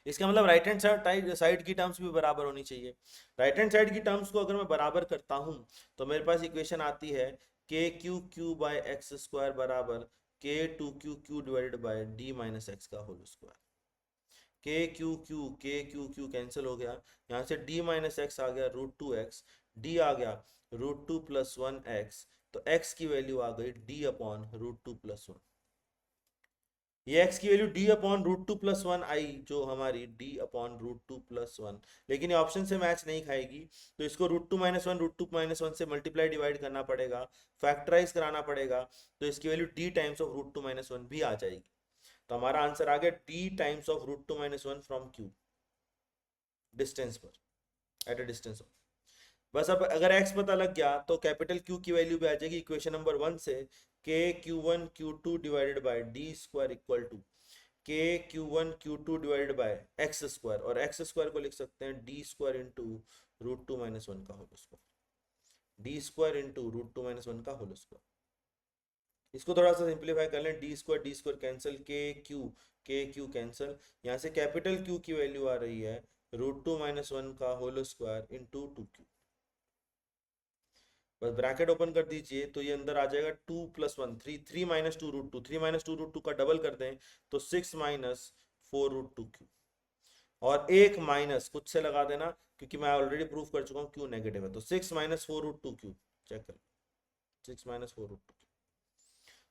इसका मतलब राइट हैंड साइड की टर्म्स भी बराबर होनी चाहिए। राइट हैंड साइड की टर्म्स को अगर मैं बराबर करता हूं तो मेरे पास इक्वेशन आती है k q q by x square बराबर k 2q divided by d minus x का whole square. K q q cancel हो गया, यहाँ से d माइनस एक्स आ गया √2x, d आ गया √2 प्लस 1x, तो x की वैल्यू आ गई d अपॉन √2 प्लस 1। ये x की वैल्यू d अपॉन √2 प्लस 1 आई, जो हमारी d अपॉन √2 प्लस 1, लेकिन ये ऑप्शन से मैच नहीं खाएगी, तो इसको √2 माइनस 1 √2 माइनस 1 से मल्टीप्लाई डिवाइड करना पड़ेगा, फैक्टराइज कराना पड़ेगा, तो इसकी value d times of √2 minus 1 भी आ जाएगी। तो हमारा आंसर आ गया d times of √2 minus 1 from q, distance पर, एट अ डिस्टेंस ऑफ। बस अब अगर x पता लग गया तो कैपिटल Q की वैल्यू भी आ जाएगी इक्वेशन नंबर 1 से, k q1 q2 divided by d square equal to k q1 q2 divided by x square, और एक्स स्क्वायर को लिख सकते हैं d स्क्वायर इंटू √2 माइनस 1 का whole square, d square into √2 minus 1 का होल स्क्वायर। इसको थोड़ा सा सिंप्लीफाई कर लें, डी स्क्वायर कैंसिल, के क्यू कैंसिल, यहाँ से कैपिटल Q की वैल्यू आ रही है √2 माइनस 1 का होल स्क्वायर इंटू 2q। बस ब्रैकेट ओपन कर दीजिए तो ये अंदर आ जाएगा 2 प्लस 1 3 माइनस 2 √2, 3 माइनस 2 √2 का डबल कर दें तो 6 माइनस 4 √2q, और एक माइनस कुछ से लगा देना क्योंकि मैं ऑलरेडी प्रूफ कर चुका हूँ क्यू नेगेटिव है, तो 6 माइनस 4 √2q, चेक कर, 6 माइनस 4 √2q।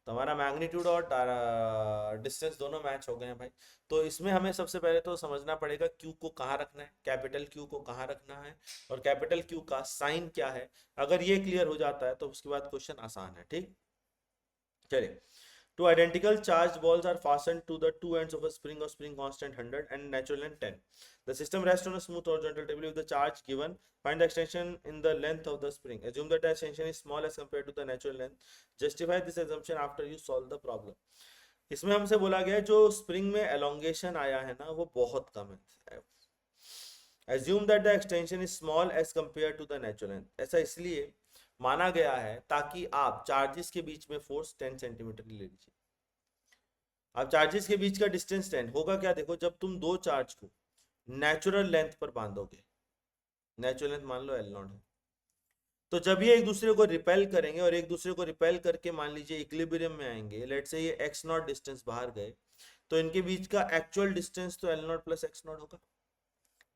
तो हमारा मैग्नीट्यूड और डिस्टेंस दोनों मैच हो गए हैं भाई। तो इसमें हमें सबसे पहले तो समझना पड़ेगा क्यू को कहाँ रखना है, कैपिटल क्यू को कहाँ रखना है, और कैपिटल क्यू का साइन क्या है। अगर ये क्लियर हो जाता है तो उसके बाद क्वेश्चन आसान है। ठीक, चलिए। Two identical charged balls are fastened to the two ends of a spring of spring constant 100 and natural length 10. The system rests on a smooth horizontal table with the charge given. Find the extension in the length of the spring. Assume that the extension is small as compared to the natural length. Justify this assumption after you solve the problem. इसमें हमसे बोला गया है जो spring में elongation आया है ना वो बहुत कम है। Assume that the extension is small as compared to the natural length. ऐसा इसलिए माना गया है ताकि आप चार्जेस के बीच में फोर्स 10 सेंटीमीटर ले लीजिए। अब चार्जेस के बीच का डिस्टेंस 10 होगा क्या, देखो जब तुम दो चार्ज को नेचुरल लेंथ पर बांधोगे, नेचुरल लेंथ मान लो L0 है, तो जब ये एक दूसरे को रिपेल करेंगे और एक दूसरे को रिपेल करके मान लीजिए इक्विलिब्रियम में आएंगे, लेट से ये x0 डिस्टेंस बाहर गए, तो इनके बीच का एक्चुअल डिस्टेंस तो L0 प्लस x0 होगा,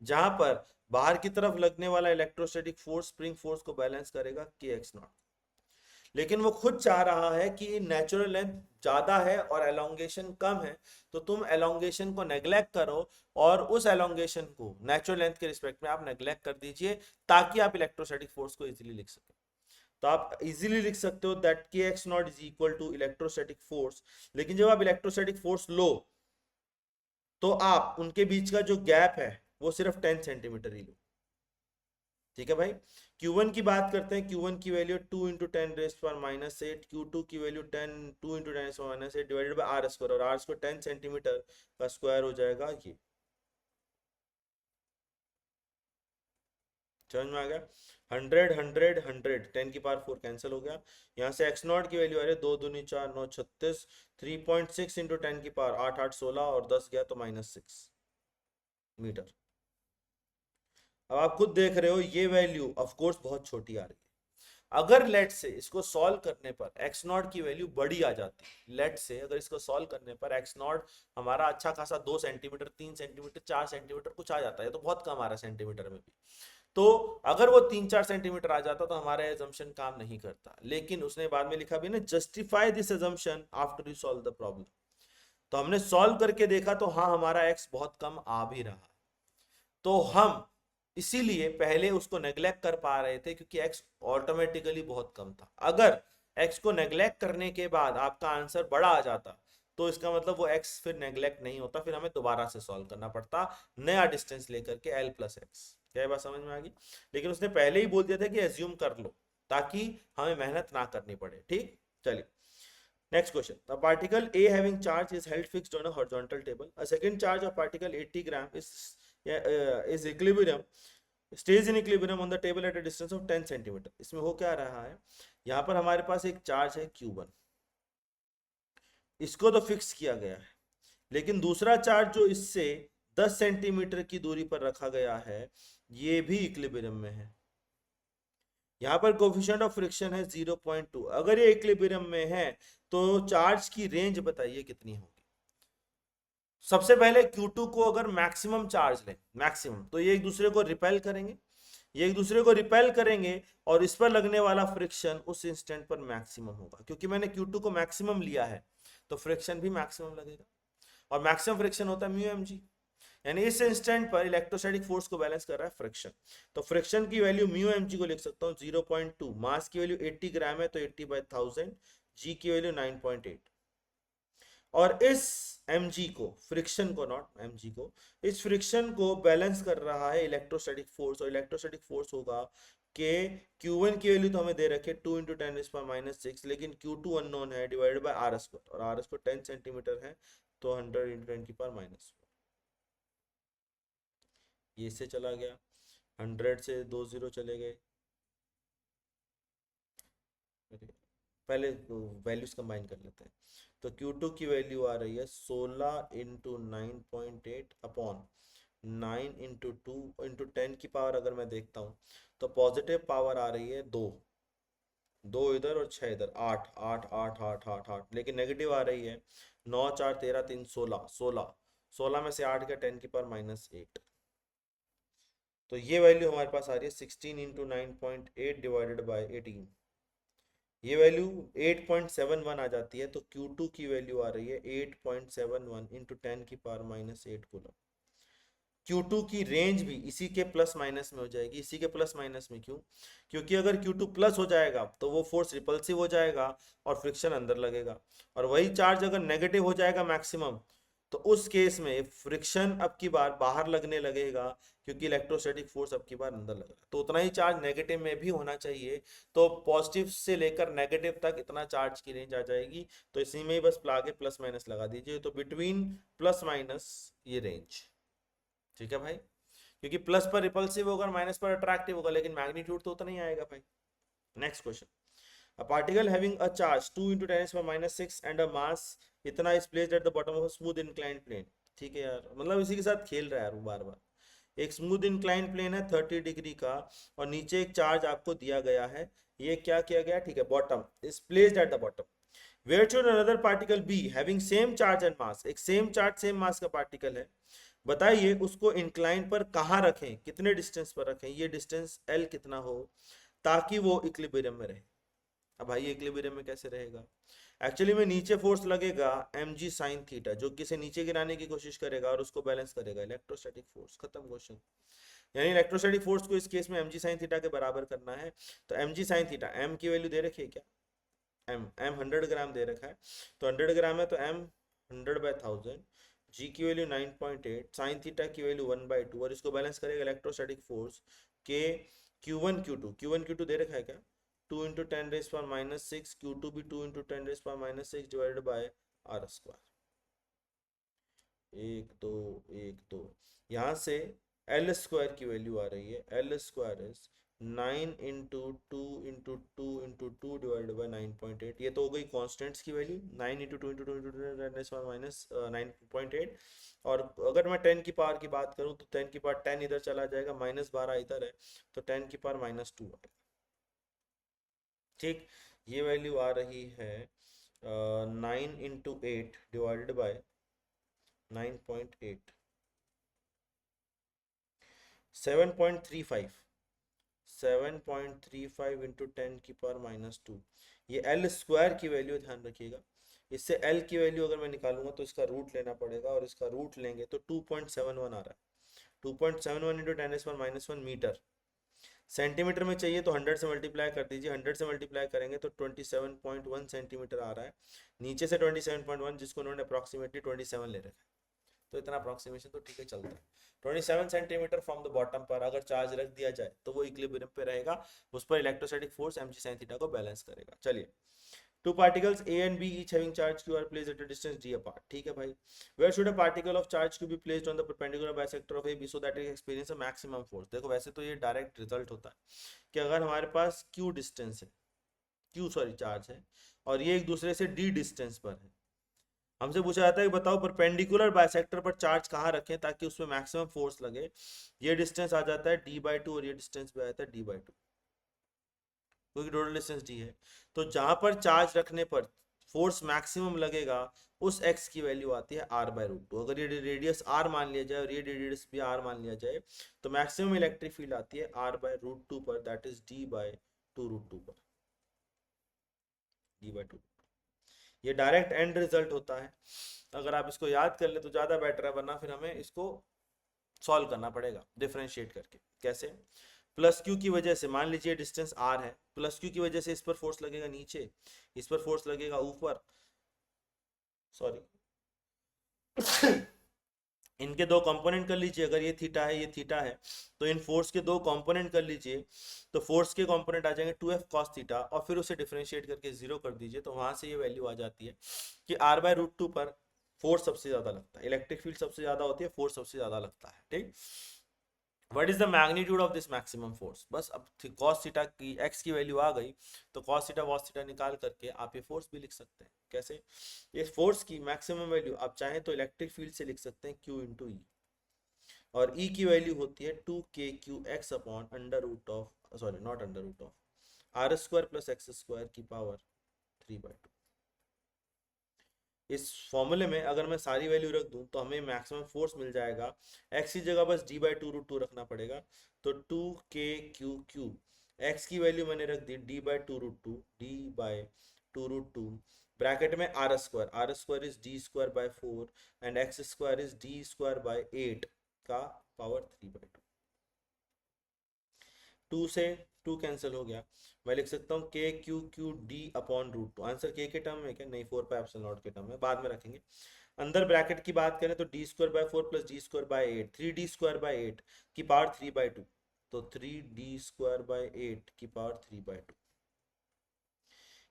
जहां पर बाहर की तरफ लगने वाला इलेक्ट्रोस्टैटिक फोर्स स्प्रिंग फोर्स को बैलेंस करेगा kx0। लेकिन वो खुद चाह रहा है कि नेचुरल लेंथ ज्यादा है और एलोंगेशन कम है, तो तुम एलोंगेशन को नेग्लेक्ट करो और उस एलोंगेशन को नेचुरल लेंथ के रिस्पेक्ट में आप नेग्लेक्ट कर दीजिए, ताकि आप इलेक्ट्रोस्टैटिक फोर्स को इजीली लिख सके। तो आप इजीली लिख सकते हो that k x naught is equal to electrostatic force. लेकिन जब आप इलेक्ट्रोस्टैटिक फोर्स लो तो आप उनके बीच का जो गैप है वो सिर्फ 10 सेंटीमीटर ही लो। ठीक है भाई। Q1 की बात करते हैं। Q1 की वैल्यू 2 इंटू टेन रेस्ट पर माइनस एट, Q2 की वैल्यू 2 इंटू टेन रेस्ट पर minus eight divided by are square, और आर स्क्वायर 10 सेंटीमीटर का स्क्वायर हो जाएगा ये। समझ में आ गया। 100 100 100 10 की पावर 4 कैंसिल हो गया। यहाँ से एक्स नॉट की वैल्यू आ रही है 2 दूनी 4 9 36, 3.6 इंटू 10 की पावर 8 8 16 और 10 गया तो -6 मीटर। अब आप खुद देख रहे हो ये वैल्यू ऑफ कोर्स बहुत छोटी आ रही है। अगर लेट से इसको सॉल्व करने पर एक्स नॉट की वैल्यू बड़ी आ जाती है, लेट से अगर इसको सॉल्व करने पर एक्स नॉट हमारा अच्छा खासा 2 सेंटीमीटर 3 सेंटीमीटर 4 सेंटीमीटर कुछ आ जाता है, तो बहुत कम आ रहा है सेंटीमीटर में भी। तो अगर वो 3-4 सेंटीमीटर आ जाता तो हमारा एजम्पशन काम नहीं करता। लेकिन उसने बाद में लिखा भी ना, justify this assumption after you solve the problem. तो हमने सॉल्व करके देखा तो हाँ, हमारा एक्स बहुत कम आ भी रहा है। तो हम इसीलिए पहले उसको नेग्लेक्ट कर पा रहे थे क्योंकि x ऑटोमेटिकली बहुत कम था। अगर x को नेग्लेक्ट करने के बाद आपका आंसर बड़ा आ जाता तो इसका मतलब वो x फिर नेग्लेक्ट नहीं होता, फिर हमें दोबारा से सॉल्व करना पड़ता नया डिस्टेंस लेकर के l प्लस एक्स। क्या बात समझ में आ गई। लेकिन उसने पहले ही बोल दिया था कि एज्यूम कर लो ताकि हमें मेहनत ना करनी पड़े। ठीक, चलिए next question. A particle A having charge is held fixed on a horizontal table. A second charge of particle 80 gram is equilibrium stays in equilibrium on the table at a distance of 10 centimetre. इसमें हो क्या रहा है, यहाँ पर हमारे पास एक charge है Q1, इसको तो फिक्स किया गया है, लेकिन दूसरा चार्ज जो इससे 10 सेंटीमीटर की दूरी पर रखा गया है ये भी इक्विलिब्रियम में है। यहाँ पर कोफिशिएंट ऑफ फ्रिक्शन है 0.2। अगर ये इक्विलिब्रियम में है तो चार्ज की रेंज बताइए कितनी होगी। सबसे पहले Q2 को अगर मैक्सिमम चार्ज लें, मैक्सिमम, तो ये एक दूसरे को रिपेल करेंगे, ये एक दूसरे को रिपेल करेंगे और इस पर लगने वाला फ्रिक्शन उस इंस्टेंट पर मैक्सिमम होगा। क्योंकि मैंने Q2 को मैक्सिमम लिया है तो फ्रिक्शन भी मैक्सिमम लगेगा, और मैक्सिमम फ्रिक्शन होता है म्यू mg। यानी इस इंस्टेंट पर इलेक्ट्रोस्टैटिक फोर्स को बैलेंस कर रहा है फ्रिक्शन। तो फ्रिक्शन की वैल्यू म्यू mg को लिख सकता हूँ 0.2, मास की वैल्यू 80 ग्राम है तो 80/1000, जी की वैल्यू 9.8। और इस mg को, फ्रिक्शन को, नॉट mg को, इस फ्रिक्शन को बैलेंस कर रहा है इलेक्ट्रोस्टैटिक फोर्स। और इलेक्ट्रोस्टैटिक फोर्स होगा कि Q1 की वैल्यू तो हमें दे रखे 2 इंटू 10⁻⁻6, लेकिन Q2 अननोन है, डिवाइडेड बाय आर स्क्वायर, और आर स्क्वायर 10 सेंटीमीटर है तो 100 इंटू 10⁻⁻4। ये इससे चला गया, 100 से 2 0 चले गए। पहले वैल्यूज कंबाइन कर लेते हैं। तो Q2 की वैल्यू आ रही है 16 इंटू 9.8 अपॉन 9 इंटू 2 इंटू 10 की पावर। अगर मैं देखता हूँ तो पॉजिटिव पावर आ रही है 2, 2 इधर और 6 इधर, 8 8 8 8 8 8, लेकिन नेगेटिव आ रही है 9 4 13 3 16 16, 16 में से 8 का 10 की पावर -8। तो ये वैल्यू हमारे पास आ रही है 16 इंटू 9.8 डिवाइडेड बाई 18। ये वैल्यू 8.71 आ जाती है। तो Q2 की वैल्यू आ रही है 8.71 इंटू 10 की पावर -8 कूलम। Q2 की रेंज भी इसी के प्लस माइनस में हो जाएगी। इसी के प्लस माइनस में क्यों? क्योंकि अगर Q2 प्लस हो जाएगा तो वो फोर्स रिपल्सिव हो जाएगा और फ्रिक्शन अंदर लगेगा, और वही चार्ज अगर नेगेटिव हो जाएगा मैक्सिमम तो उस केस में फ्रिक्शन अब की बार बाहर लगने लगेगा, क्योंकि इलेक्ट्रोस्टैटिक फोर्स अब की बार अंदर लग रहा है। तो उतना ही चार्ज नेगेटिव में भी होना चाहिए। तो पॉजिटिव से लेकर नेगेटिव तक इतना चार्ज की रेंज आ जाएगी। तो इसी में ही बस आगे प्लस माइनस लगा दीजिए, तो बिटवीन प्लस माइनस ये रेंज। ठीक है भाई, क्योंकि प्लस पर रिपल्सिव होगा, माइनस पर अट्रैक्टिव होगा, लेकिन मैग्नीट्यूड तो उतना ही आएगा भाई। Next question. A particle having a charge 2 into 10⁻⁻6 and a mass इतना is placed at the bottom of a smooth inclined plane। ठीक है यार, मतलब इसी के साथ खेल रहा है यार वो बार बार। एक स्मूथ इंक्लाइन प्लेन है 30 डिग्री का, और नीचे एक चार्ज आपको दिया गया है। ये क्या किया गया, ठीक है, bottom is placed at the bottom. Where should another particle be having same charge and mass? एक सेम चार्ज सेम मास का पार्टिकल है, बताइए उसको इंक्लाइन पर कहाँ रखें, कितने डिस्टेंस पर रखें, ये डिस्टेंस L कितना हो ताकि वो इक्विलिब्रियम में रहे। अब भाई इक्विलिब्रियम में कैसे रहेगा? एक्चुअली में नीचे फोर्स लगेगा mg साइन थीटा, जो किसे नीचे गिराने की कोशिश करेगा और उसको बैलेंस करेगा, इलेक्ट्रोस्टैटिक फोर्स। खत्म क्वेश्चन। यानी इलेक्ट्रोस्टैटिक फोर्स को इस केस में mg साइन थीटा के बराबर करना है। तो mg साइन थीटा, m की वैल्यू दे रखी है क्या? m 100 ग्राम दे रखा है, तो 100 ग्राम है तो m 100/1000, g की वैल्यू 9.8, साइन थीटा की वैल्यू 1/2, और इसको बैलेंस करेगा इलेक्ट्रोस्टैटिक फोर्स के Q1 Q2 दे रखा है क्या? 2 इंटू 10⁻⁻6, Q2 भी 2 into 10⁻6 divided by r square. 1 2 1 2, यहाँ से एल स्क्वायर की वैल्यू आ रही है, l square is 9 into 2 divided by 9.8। ये तो हो गई कॉन्स्टेंट्स की वैल्यू, 9 इंटू 2 माइनस 9.8। और अगर मैं 10 की पावर की बात करूँ तो 10 की पावर 10 इधर चला जाएगा, -12 इधर है, तो 10 की पावर -2 आएगा। ठीक, ये वैल्यू आ रही है 9 इंटू 8 डिवाइडेड बाय 9.8, 7.35, 7.35 इंटू 10 की पावर -2। ये एल स्क्वायर की वैल्यू ध्यान रखिएगा। इससे एल की वैल्यू अगर मैं निकालूंगा तो इसका रूट लेना पड़ेगा, और इसका रूट लेंगे तो 2.71 आ रहा है। 2.71 इंटू 10⁻⁻1 मीटर। सेंटीमीटर में चाहिए तो 100 से मल्टीप्लाई कर दीजिए, 100 से मल्टीप्लाई करेंगे तो 27.1 सेंटीमीटर आ रहा है। नीचे से 27.1, जिसको उन्होंने अप्रॉक्सीमेटली 27 ले रखा है, तो इतना अप्रोक्सीमेशन तो ठीक है, चलता है। 27 सेंटीमीटर फ्रॉम द बॉटम पर अगर चार्ज रख दिया जाए तो वो इक्विलिब्रियम पे रहेगा, उस पर electrostatic force mg sin theta को बैलेंस करेगा। चलिए, two particles A and B each having charge q are placed at a distance d apart। ठीक है भाई, where should a particle of charge q be placed on the perpendicular bisector of AB so that it experience a maximum force? देखो वैसे तो ये direct result होता है कि अगर हमारे पास q डिस्टेंस है, चार्ज है, और ये एक दूसरे से d डिस्टेंस पर है, हमसे पूछा जाता है कि बताओ परपेंडिकुलर बाइसेक्टर पर चार्ज कहाँ रखें ताकि उसमें मैक्सिमम फोर्स लगे। ये डिस्टेंस आ जाता है d/2 और ये डिस्टेंस भी आ जाता है d/2, क्योंकि टोटल डिस्टेंस d है। तो जहां पर चार्ज रखने पर फोर्स मैक्सिमम लगेगा उस x की वैल्यू आती है r/√2। अगर ये रेडियस r मान लिया जाए और ये रेडियस भी r मान लिया जाए तो मैक्सिमम इलेक्ट्रिक फील्ड आती है r/√2 पर, दैट इज d/2√2 पर, d/2। ये डायरेक्ट एंड रिजल्ट होता है। अगर आप इसको याद कर ले तो ज़्यादा बेटर है, वरना फिर हमें इसको सॉल्व करना पड़ेगा डिफरेंशिएट करके। कैसे? प्लस क्यू की वजह से, मान लीजिए डिस्टेंस आर है, प्लस क्यू की वजह से इस पर फोर्स लगेगा नीचे, इस पर फोर्स लगेगा ऊपर, सॉरी इनके दो कंपोनेंट कर लीजिए। अगर ये थीटा है, ये थीटा है, तो इन फोर्स के दो कंपोनेंट कर लीजिए, तो फोर्स के कंपोनेंट आ जाएंगे 2f cos थीटा, और फिर उसे डिफरेंशिएट करके 0 कर दीजिए, तो वहां से ये वैल्यू आ जाती है कि r/√2 पर फोर्स सबसे ज्यादा लगता है, इलेक्ट्रिक फील्ड सबसे ज्यादा होती है, फोर्स सबसे ज्यादा लगता है। ठीक, what is the magnitude of this maximum force? बस अब cos थीटा की x की वैल्यू आ गई, तो cos थीटा cos थीटा निकाल करके आप ये फोर्स भी लिख सकते हैं। कैसे? ये फोर्स की मैक्सिमम वैल्यू आप चाहें तो इलेक्ट्रिक फील्ड से लिख सकते हैं q इंटू ई, और E की वैल्यू होती है 2kqx upon under root of, sorry not under root of, r square plus x square की पावर 3/2। इस फॉर्मूले में अगर मैं सारी वैल्यू रख दूं तो हमें मैक्सिमम फोर्स मिल जाएगा। x की जगह बस d/2√2 रखना पड़ेगा, तो 2kq, x की वैल्यू मैंने रख दी d/2√2, d/2√2, ब्रैकेट में r square is d²/4 and x square is d²/8 का पावर 3/2। 2 से 2 कैंसिल हो गया, मैं लिख सकता हूँ k/q/d/√2। आंसर k के टर्म में क्या? नहीं, 4πε0 के टर्म में, बाद में रखेंगे। अंदर ब्रैकेट की बात करें तो d²/4 प्लस d²/8, 3d²/8 की पावर 3/2, तो 3d²/8 की पावर 3/2।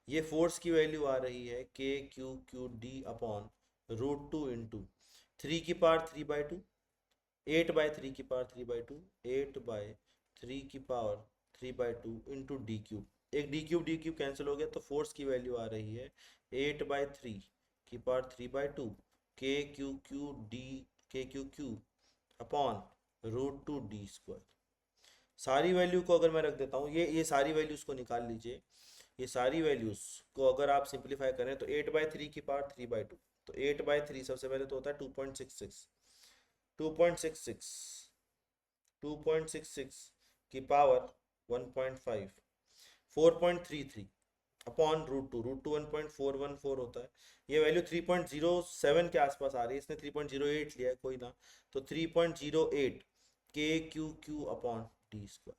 ये फोर्स की वैल्यू आ रही है k/q/d/√2 इंटू 3 की पावर 3/2, 8/3 की पावर 3/2, 8/3 की पावर 3/2 इंटू डी क्यूब। एक डी क्यूब कैंसिल हो गया, तो फोर्स की वैल्यू आ रही है 8/3 की पावर 3/2 k/q/d अपॉन √2d²। सारी वैल्यू को अगर मैं रख देता हूँ, ये सारी वैल्यूज को निकाल लीजिए। ये सारी वैल्यूज को अगर आप सिंप्लीफाई करें तो 8/3 की पावर 3/2, तो 8/3 सबसे पहले तो होता है 2.66, 2.66, 2.66 की पावर 1.5, 4.33, अपॉन रूट टू 1.414 होता है, ये वैल्यू 3.07 के आसपास आ रही है, इसने 3.08 लिया है, कोई ना, तो 3.08 के q Q upon D square,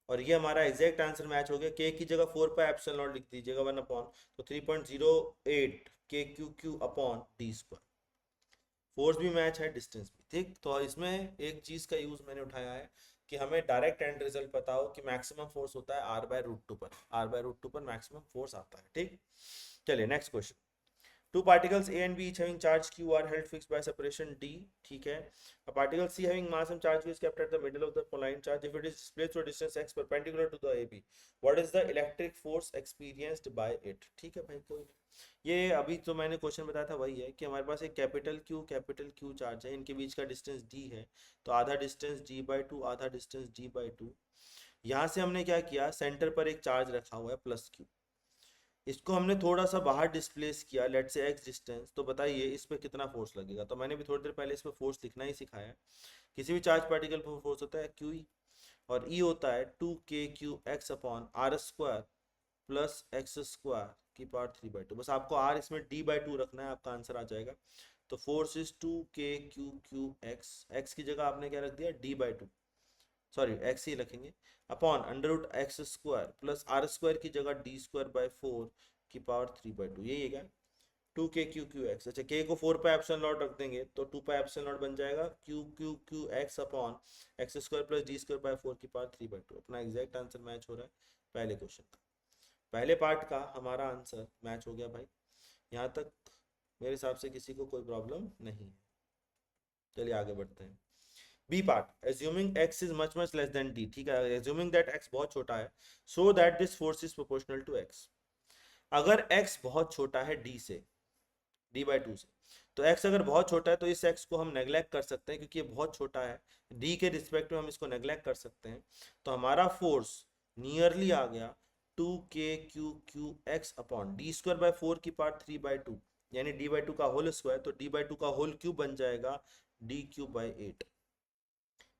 और ये हमारा एग्जैक्ट आंसर मैच हो गया। के की जगह 4 पाई एप्सिलॉन नॉट लिख दीजिएगा 1 अपॉन, तो 3.08 के q Q upon D square, force भी मैच है, डिस्टेंस भी, ठीक। तो इसमें एक चीज का यूज मैंने उठाया है कि हमें डायरेक्ट एंड रिजल्ट पता हो कि मैक्सिमम फोर्स होता है r/√2 पर, r/√2 पर मैक्सिमम फोर्स आता है, ठीक। चलिए next question. Two particles A and B each having charge Q are held fixed by separation D, ठीक है। A particle C having mass and charge Q is kept at the middle of the line charge if it is displaced through a distance x perpendicular to the AB. What is the electric force experienced by it? ठीक है भाई, कोई ये अभी तो मैंने question बताया था वही है कि हमारे पास एक कैपिटल Q चार्ज है, इनके बीच का डिस्टेंस D है, तो आधा डिस्टेंस G/2, आधा डिस्टेंस G/2। यहाँ से हमने क्या किया, सेंटर पर एक चार्ज रखा हुआ है प्लस Q, इसको हमने थोड़ा सा बाहर डिस्प्लेस किया, लेट से x डिस्टेंस, तो बताइए इस पे कितना फोर्स लगेगा। तो मैंने भी थोड़ी देर पहले इस पे फोर्स लिखना ही सिखाया है। किसी भी चार्ज पार्टिकल पर फोर्स होता है QE, और E होता है 2kqx upon r square plus x square की पावर 3/2। बस आपको r इसमें d/2 रखना है, आपका आंसर आ जाएगा। तो फोर्स इज 2kqx, x की जगह आपने क्या रख दिया, d/2, सॉरी एक्स ही रखेंगे, upon √x² plus are square की जगह d²/4 की पावर 3/2, यही है क्या, 2kqqx। अच्छा, k को 4 पाई एप्सिलॉन नॉट रख देंगे तो 2 पाई एप्सिलॉन नॉट बन जाएगा qqqx upon x² plus d²/4 की पावर 3/2। अपना एग्जैक्ट आंसर मैच हो रहा है पहले क्वेश्चन का, पहले पार्ट का हमारा आंसर मैच हो गया भाई। यहाँ तक मेरे हिसाब से किसी को कोई प्रॉब्लम नहीं है। चलिए आगे बढ़ते हैं। B part, assuming x is much less than d, ठीक है, assuming that x बहुत छोटा है, so that this force is proportional to x। अगर x बहुत छोटा है d से, d/2 से, तो x अगर बहुत छोटा है तो इस x को हम नेग्लेक्ट कर सकते हैं, क्योंकि ये बहुत छोटा है, d के रिस्पेक्ट में हम इसको नेग्लेक्ट कर सकते हैं। तो हमारा फोर्स नियरली आ गया 2kqqx अपॉन d²/4 की पावर 3/2, यानी d/2 का होल स्क्वायर, तो d/2 का होल क्यूब बन जाएगा d³/8।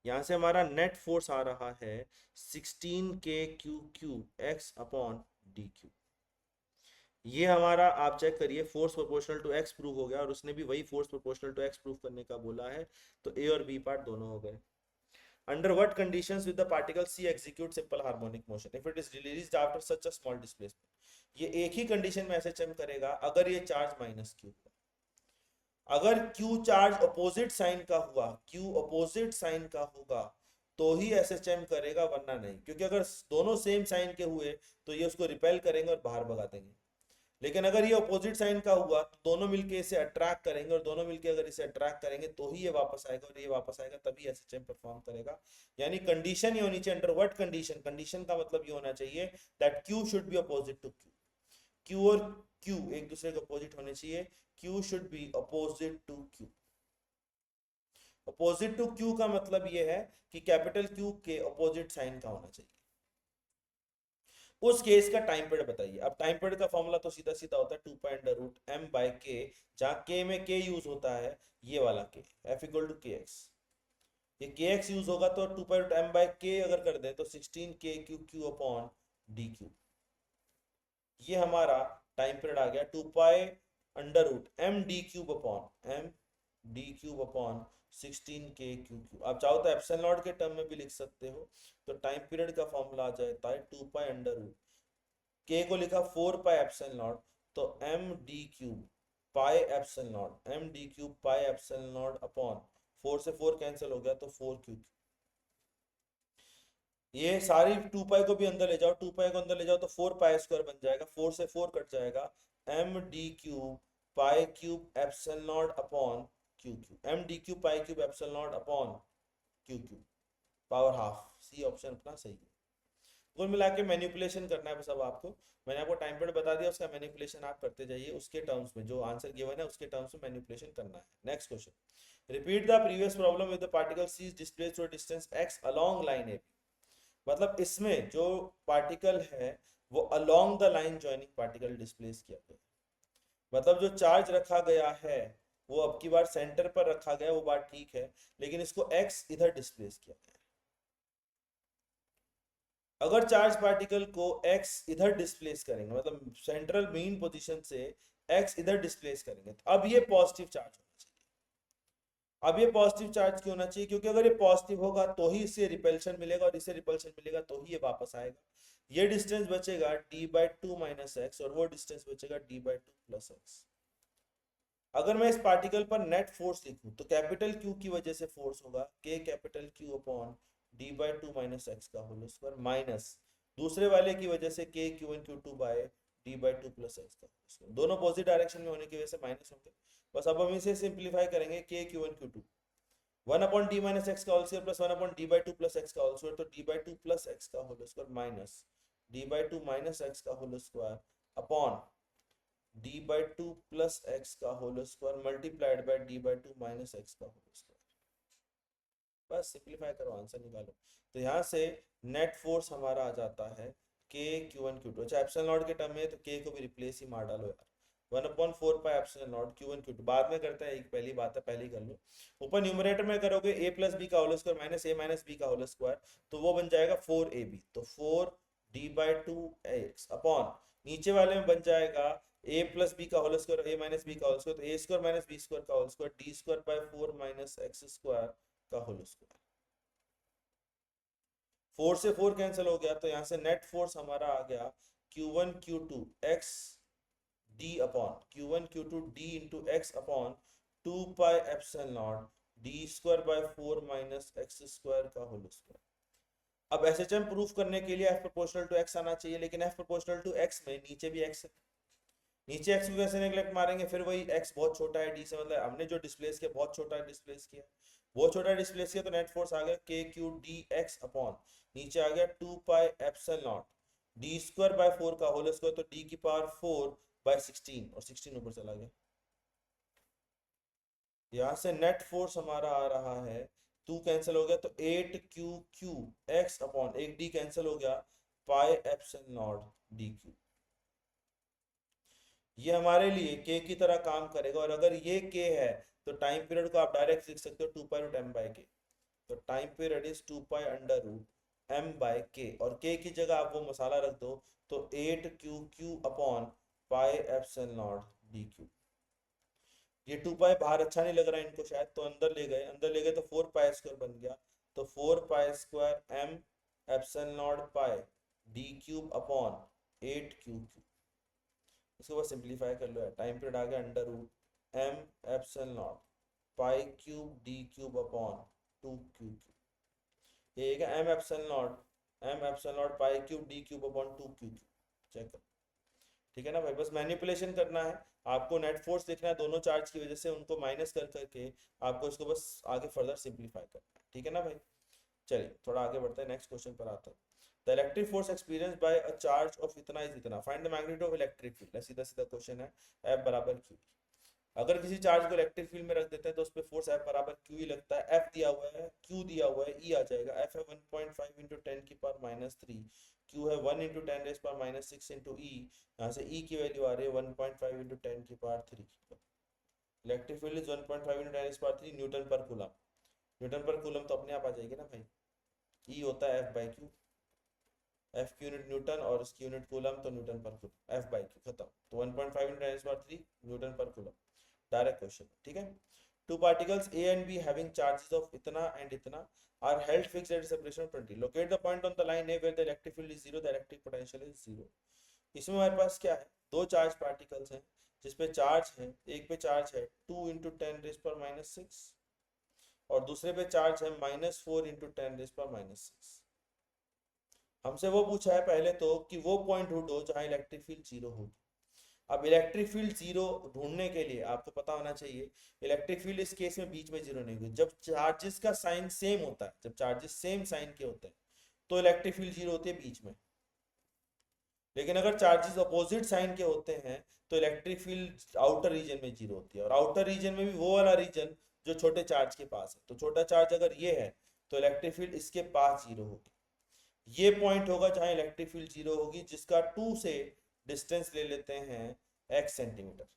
यहाँ से हमारा नेट फोर्स आ रहा है 16kqqx अपॉन dq। ये हमारा आप चेक करिए, force proportional to x prove हो गया, और उसने भी वही force proportional to x prove करने का बोला है, तो ए और बी पार्ट दोनों हो गए। Under what conditions with the particle C execute simple harmonic motion if it is released after such a small displacement. ये एक ही कंडीशन में एसएचएम करेगा अगर ये चार्ज माइनस q, अगर Q चार्ज अपोजिट साइन का हुआ, Q अपोजिट साइन का होगा तो ही एसएचएम करेगा, वरना नहीं, क्योंकि अगर दोनों सेम साइन के हुए तो ये उसको रिपेल करेंगे और बाहर भगा देंगे। लेकिन अगर ये अपोजिट साइन का हुआ तो दोनों मिलके इसे अट्रैक्ट करेंगे, और दोनों मिलके अगर इसे अट्रैक्ट करेंगे तो ही ये वापस आएगा, और ये वापस आएगा तभी एसएचएम परफॉर्म करेगा। यानी कंडीशन ये होनी चाहिए, अंडर व्हाट कंडीशन, कंडीशन का मतलब ये होना चाहिए that Q should be opposite to Q, Q और Q एक दूसरे के अपोजिट होने चाहिए, Q should be opposite to Q। Opposite to Q का मतलब ये है कि कैपिटल Q के अपोजिट साइन का होना चाहिए। उस केस का टाइम पीरियड बताइए। अब टाइम पीरियड का फॉर्मूला तो सीधा सीधा होता है 2π√m/k, जहां k में k यूज होता है, ये वाला k, F equal to kx। ये kx यूज होगा तो 2π√m/k अगर कर दे तो 16kqq अपॉन dq। ये हमारा टाइम पीरियड आ गया 2π√m d³ अपॉन 16kqq। आप चाहो तो एप्सिलॉन नॉट के टर्म में भी लिख सकते हो, तो टाइम पीरियड का फॉर्मूला आ जाता है 2π√, k को लिखा 4π∈0, तो m d³ π∈0 अपॉन 4 से 4 कैंसिल हो गया तो 4q। ये सारी 2π को भी अंदर ले जाओ, 2π को अंदर ले जाओ तो 4π² बन जाएगा, 4 से 4 कट जाएगा, m d³ π³ upon q3, m d³ π³ upon q3 power half. C option अपना सही है। कुल मिला के मैनिपुलेशन करना है बस। अब आपको मैंने आपको टाइम पीरियड बता दिया, उसका मैनिपुलेशन आप करते जाइए, उसके टर्म्स में जो आंसर गिवन है उसके टर्म्स में मैनिपुलेशन करना है। Next question, repeat the previous problem with the particle C is displaced through distance x along line A. मतलब इसमें जो पार्टिकल है वो along the line joining particle displace किया गया, मतलब जो चार्ज रखा गया है वो अब की बार सेंटर पर रखा गया, वो बात ठीक है, लेकिन इसको x इधर डिस्प्लेस किया गया। अगर चार्ज पार्टिकल को x इधर डिस्प्लेस करेंगे, मतलब सेंट्रल मेन पोजीशन से x इधर डिस्प्लेस करेंगे, तो अब ये पॉजिटिव चार्ज होना चाहिए। अब ये पॉजिटिव चार्ज क्यों होना चाहिए? क्योंकि अगर ये पॉजिटिव होगा तो ही इसे रिपल्शन मिलेगा, और इसे रिपल्शन मिलेगा तो ही ये वापस आएगा। ये डिस्टेंस बचेगा d/2 माइनस एक्स, और वो डिस्टेंस बचेगा d/2 प्लस एक्स। अगर मैं इस पार्टिकल पर नेट फोर्स लिखूं तो कैपिटल Q की वजह से फोर्स होगा K capital Q upon d/2 minus x का होल स्क्वायर, माइनस दूसरे वाले की वजह से K Q1 Q2 by d/2 plus x का होल स्क्वायर। दोनों पॉजिटिव डायरेक्शन में होने की वजह से माइनस होंगे। बस अब हम इसे सिंप्लीफाई करेंगे, K Q1 Q2 1 upon d minus x का whole square plus 1 upon d/2 plus x का होल स्क्वायर, तो d/2 प्लस एक्स का whole square minus d/2 minus x का whole square upon d/2 plus x का whole square multiplied by d/2 minus x का whole square. बस simplify करो, answer निकालो। तो यहाँ से नेट फोर्स हमारा आ जाता है K Q1 Q2। अच्छा, एप्सिलॉन नॉट के टर्म में तो K को भी रिप्लेस ही मार डालो यार, 1/4 pi epsilon not Q1 Q2 बाद में करते हैं, एक पहली बात है पहले ही कर लो। ऊपर न्यूमरेटर में करोगे a प्लस बी का whole square minus a minus B का होल स्क्वायर, तो वो बन जाएगा 4ab, तो 4d/2 x अपॉन नीचे वाले में बन जाएगा a प्लस बी का whole square a minus B का होल स्क्वायर, तो a square minus B square का whole square d square by 4 minus X square का होल स्क्वायर। 4 से 4 कैंसिल हो गया, तो यहाँ से नेट फोर्स हमारा आ गया Q1 Q2 x d upon Q1 Q2 d into x upon 2 pi epsilon not d square by 4 minus X square का होल स्क्वायर। अब एसएचएम प्रूफ करने के लिए f प्रोपोर्शनल टू x आना चाहिए, लेकिन f प्रोपोर्शनल टू x में नीचे भी x है, नीचे x को कैसे नेगलेक्ट मारेंगे? फिर वही x बहुत छोटा है d से, मतलब हमने जो डिस्प्लेस किया बहुत छोटा डिस्प्लेस किया, बहुत छोटा डिस्प्लेस किया, तो नेट फोर्स आ गया k q d x upon नीचे आ गया 2 पाई epsilon not d square by 4 का होल स्क्वायर, तो d की पावर 4 बाय 16, और 16 ऊपर चला गया। यहाँ से नेट फोर्स हमारा आ रहा है 2 कैंसिल हो गया, तो 8q x अपॉन एक d कैंसिल हो गया पाई एप्सिलॉन नॉट dq। ये हमारे लिए k की तरह काम करेगा, और अगर ये k है तो टाइम पीरियड को आप डायरेक्ट लिख सकते हो 2 pi root m by k, तो time period is 2 pi under root m by k, और k की जगह आप वो मसाला रख दो, तो 8q upon pi epsilon not dq। ये 2 पाई बाहर अच्छा नहीं लग रहा है इनको शायद, तो अंदर ले गए तो 4 पाई स्क्वायर बन गया, तो 4 pi square m epsilon naught पाई d क्यूब अपॉन 8q। इसको बस सिंप्लीफाई कर लो यार, टाइम पीरियड आ गया under root m epsilon naught pi cube d cube upon 2q। ये है m epsilon naught pi cube d cube upon 2q। Check कर, ठीक है ना भाई? बस मैनिपुलेशन करना है आपको, नेट फोर्स देखना है दोनों चार्ज की वजह से, उनको माइनस कर करके आपको इसको बस आगे फर्दर सिंप्लीफाई करना है, ठीक है ना भाई? चलिए थोड़ा आगे बढ़ते हैं, नेक्स्ट क्वेश्चन पर आते हैं। The electric force experience by a charge of इतना इज इतना, find the magnitude of electric field. सीधा सीधा क्वेश्चन है, F बराबर Q। अगर किसी चार्ज को इलेक्ट्रिक फील्ड में रख देते हैं तो उस पर फोर्स F बराबर Q ही लगता है। F दिया हुआ है, Q दिया हुआ है, E आ जाएगा। F है 1.5 इंटू 10 की पावर माइनस 3, Q है 1 into 10 raise power minus 6 into E। यहाँ से E की वैल्यू आ रही है 1.5 इंटू 10 की power 3। Electric field is 1.5 into 10 raise power 3 newton per coulomb. Newton per coulomb तो अपने आप आ जाएगी ना भाई, E होता है F बाई Q, F की यूनिट न्यूटन और इसकी यूनिट कूलम, तो Newton per coulomb, F by Q खत्म। तो 1.5 into 10 power 3 newton per coulomb, direct question, ठीक है। Two particles A and B having charges of इतना and इतना are held fixed at a separation of 20. Locate the point on the line A where the electric field is 0, the electric potential is 0. इसमें हमारे पास क्या है? दो charge particles हैं जिसपे charge है, एक पे चार्ज है 2 इंटू 10 रेज पर माइनस 6, और दूसरे पे चार्ज है -4 इंटू 10 रेज पर माइनस 6। हमसे वो पूछा है पहले तो कि वो पॉइंट ढूंढो जहां इलेक्ट्रिक फील्ड 0 होगी। अब इलेक्ट्रिक फील्ड 0 ढूंढने के लिए आपको पता होना चाहिए इलेक्ट्रिक फील्ड इस केस में बीच में 0 नहीं होगी। जब चार्जेस का साइन सेम होता है, जब चार्जेस सेम साइन के होते हैं तो इलेक्ट्रिक फील्ड 0 होती है बीच में। लेकिन अगर चार्जेस अपोजिट साइन के होते हैं तो इलेक्ट्रिक फील्ड आउटर रीजन में 0 होती है, और आउटर रीजन में भी वो वाला रीजन जो छोटे चार्ज के पास है। तो छोटा चार्ज अगर ये है तो इलेक्ट्रिक फील्ड इसके पास 0 होगी। ये पॉइंट होगा जहां इलेक्ट्रिक फील्ड 0 होगी, जिसका 2 से डिस्टेंस ले लेते हैं x सेंटीमीटर।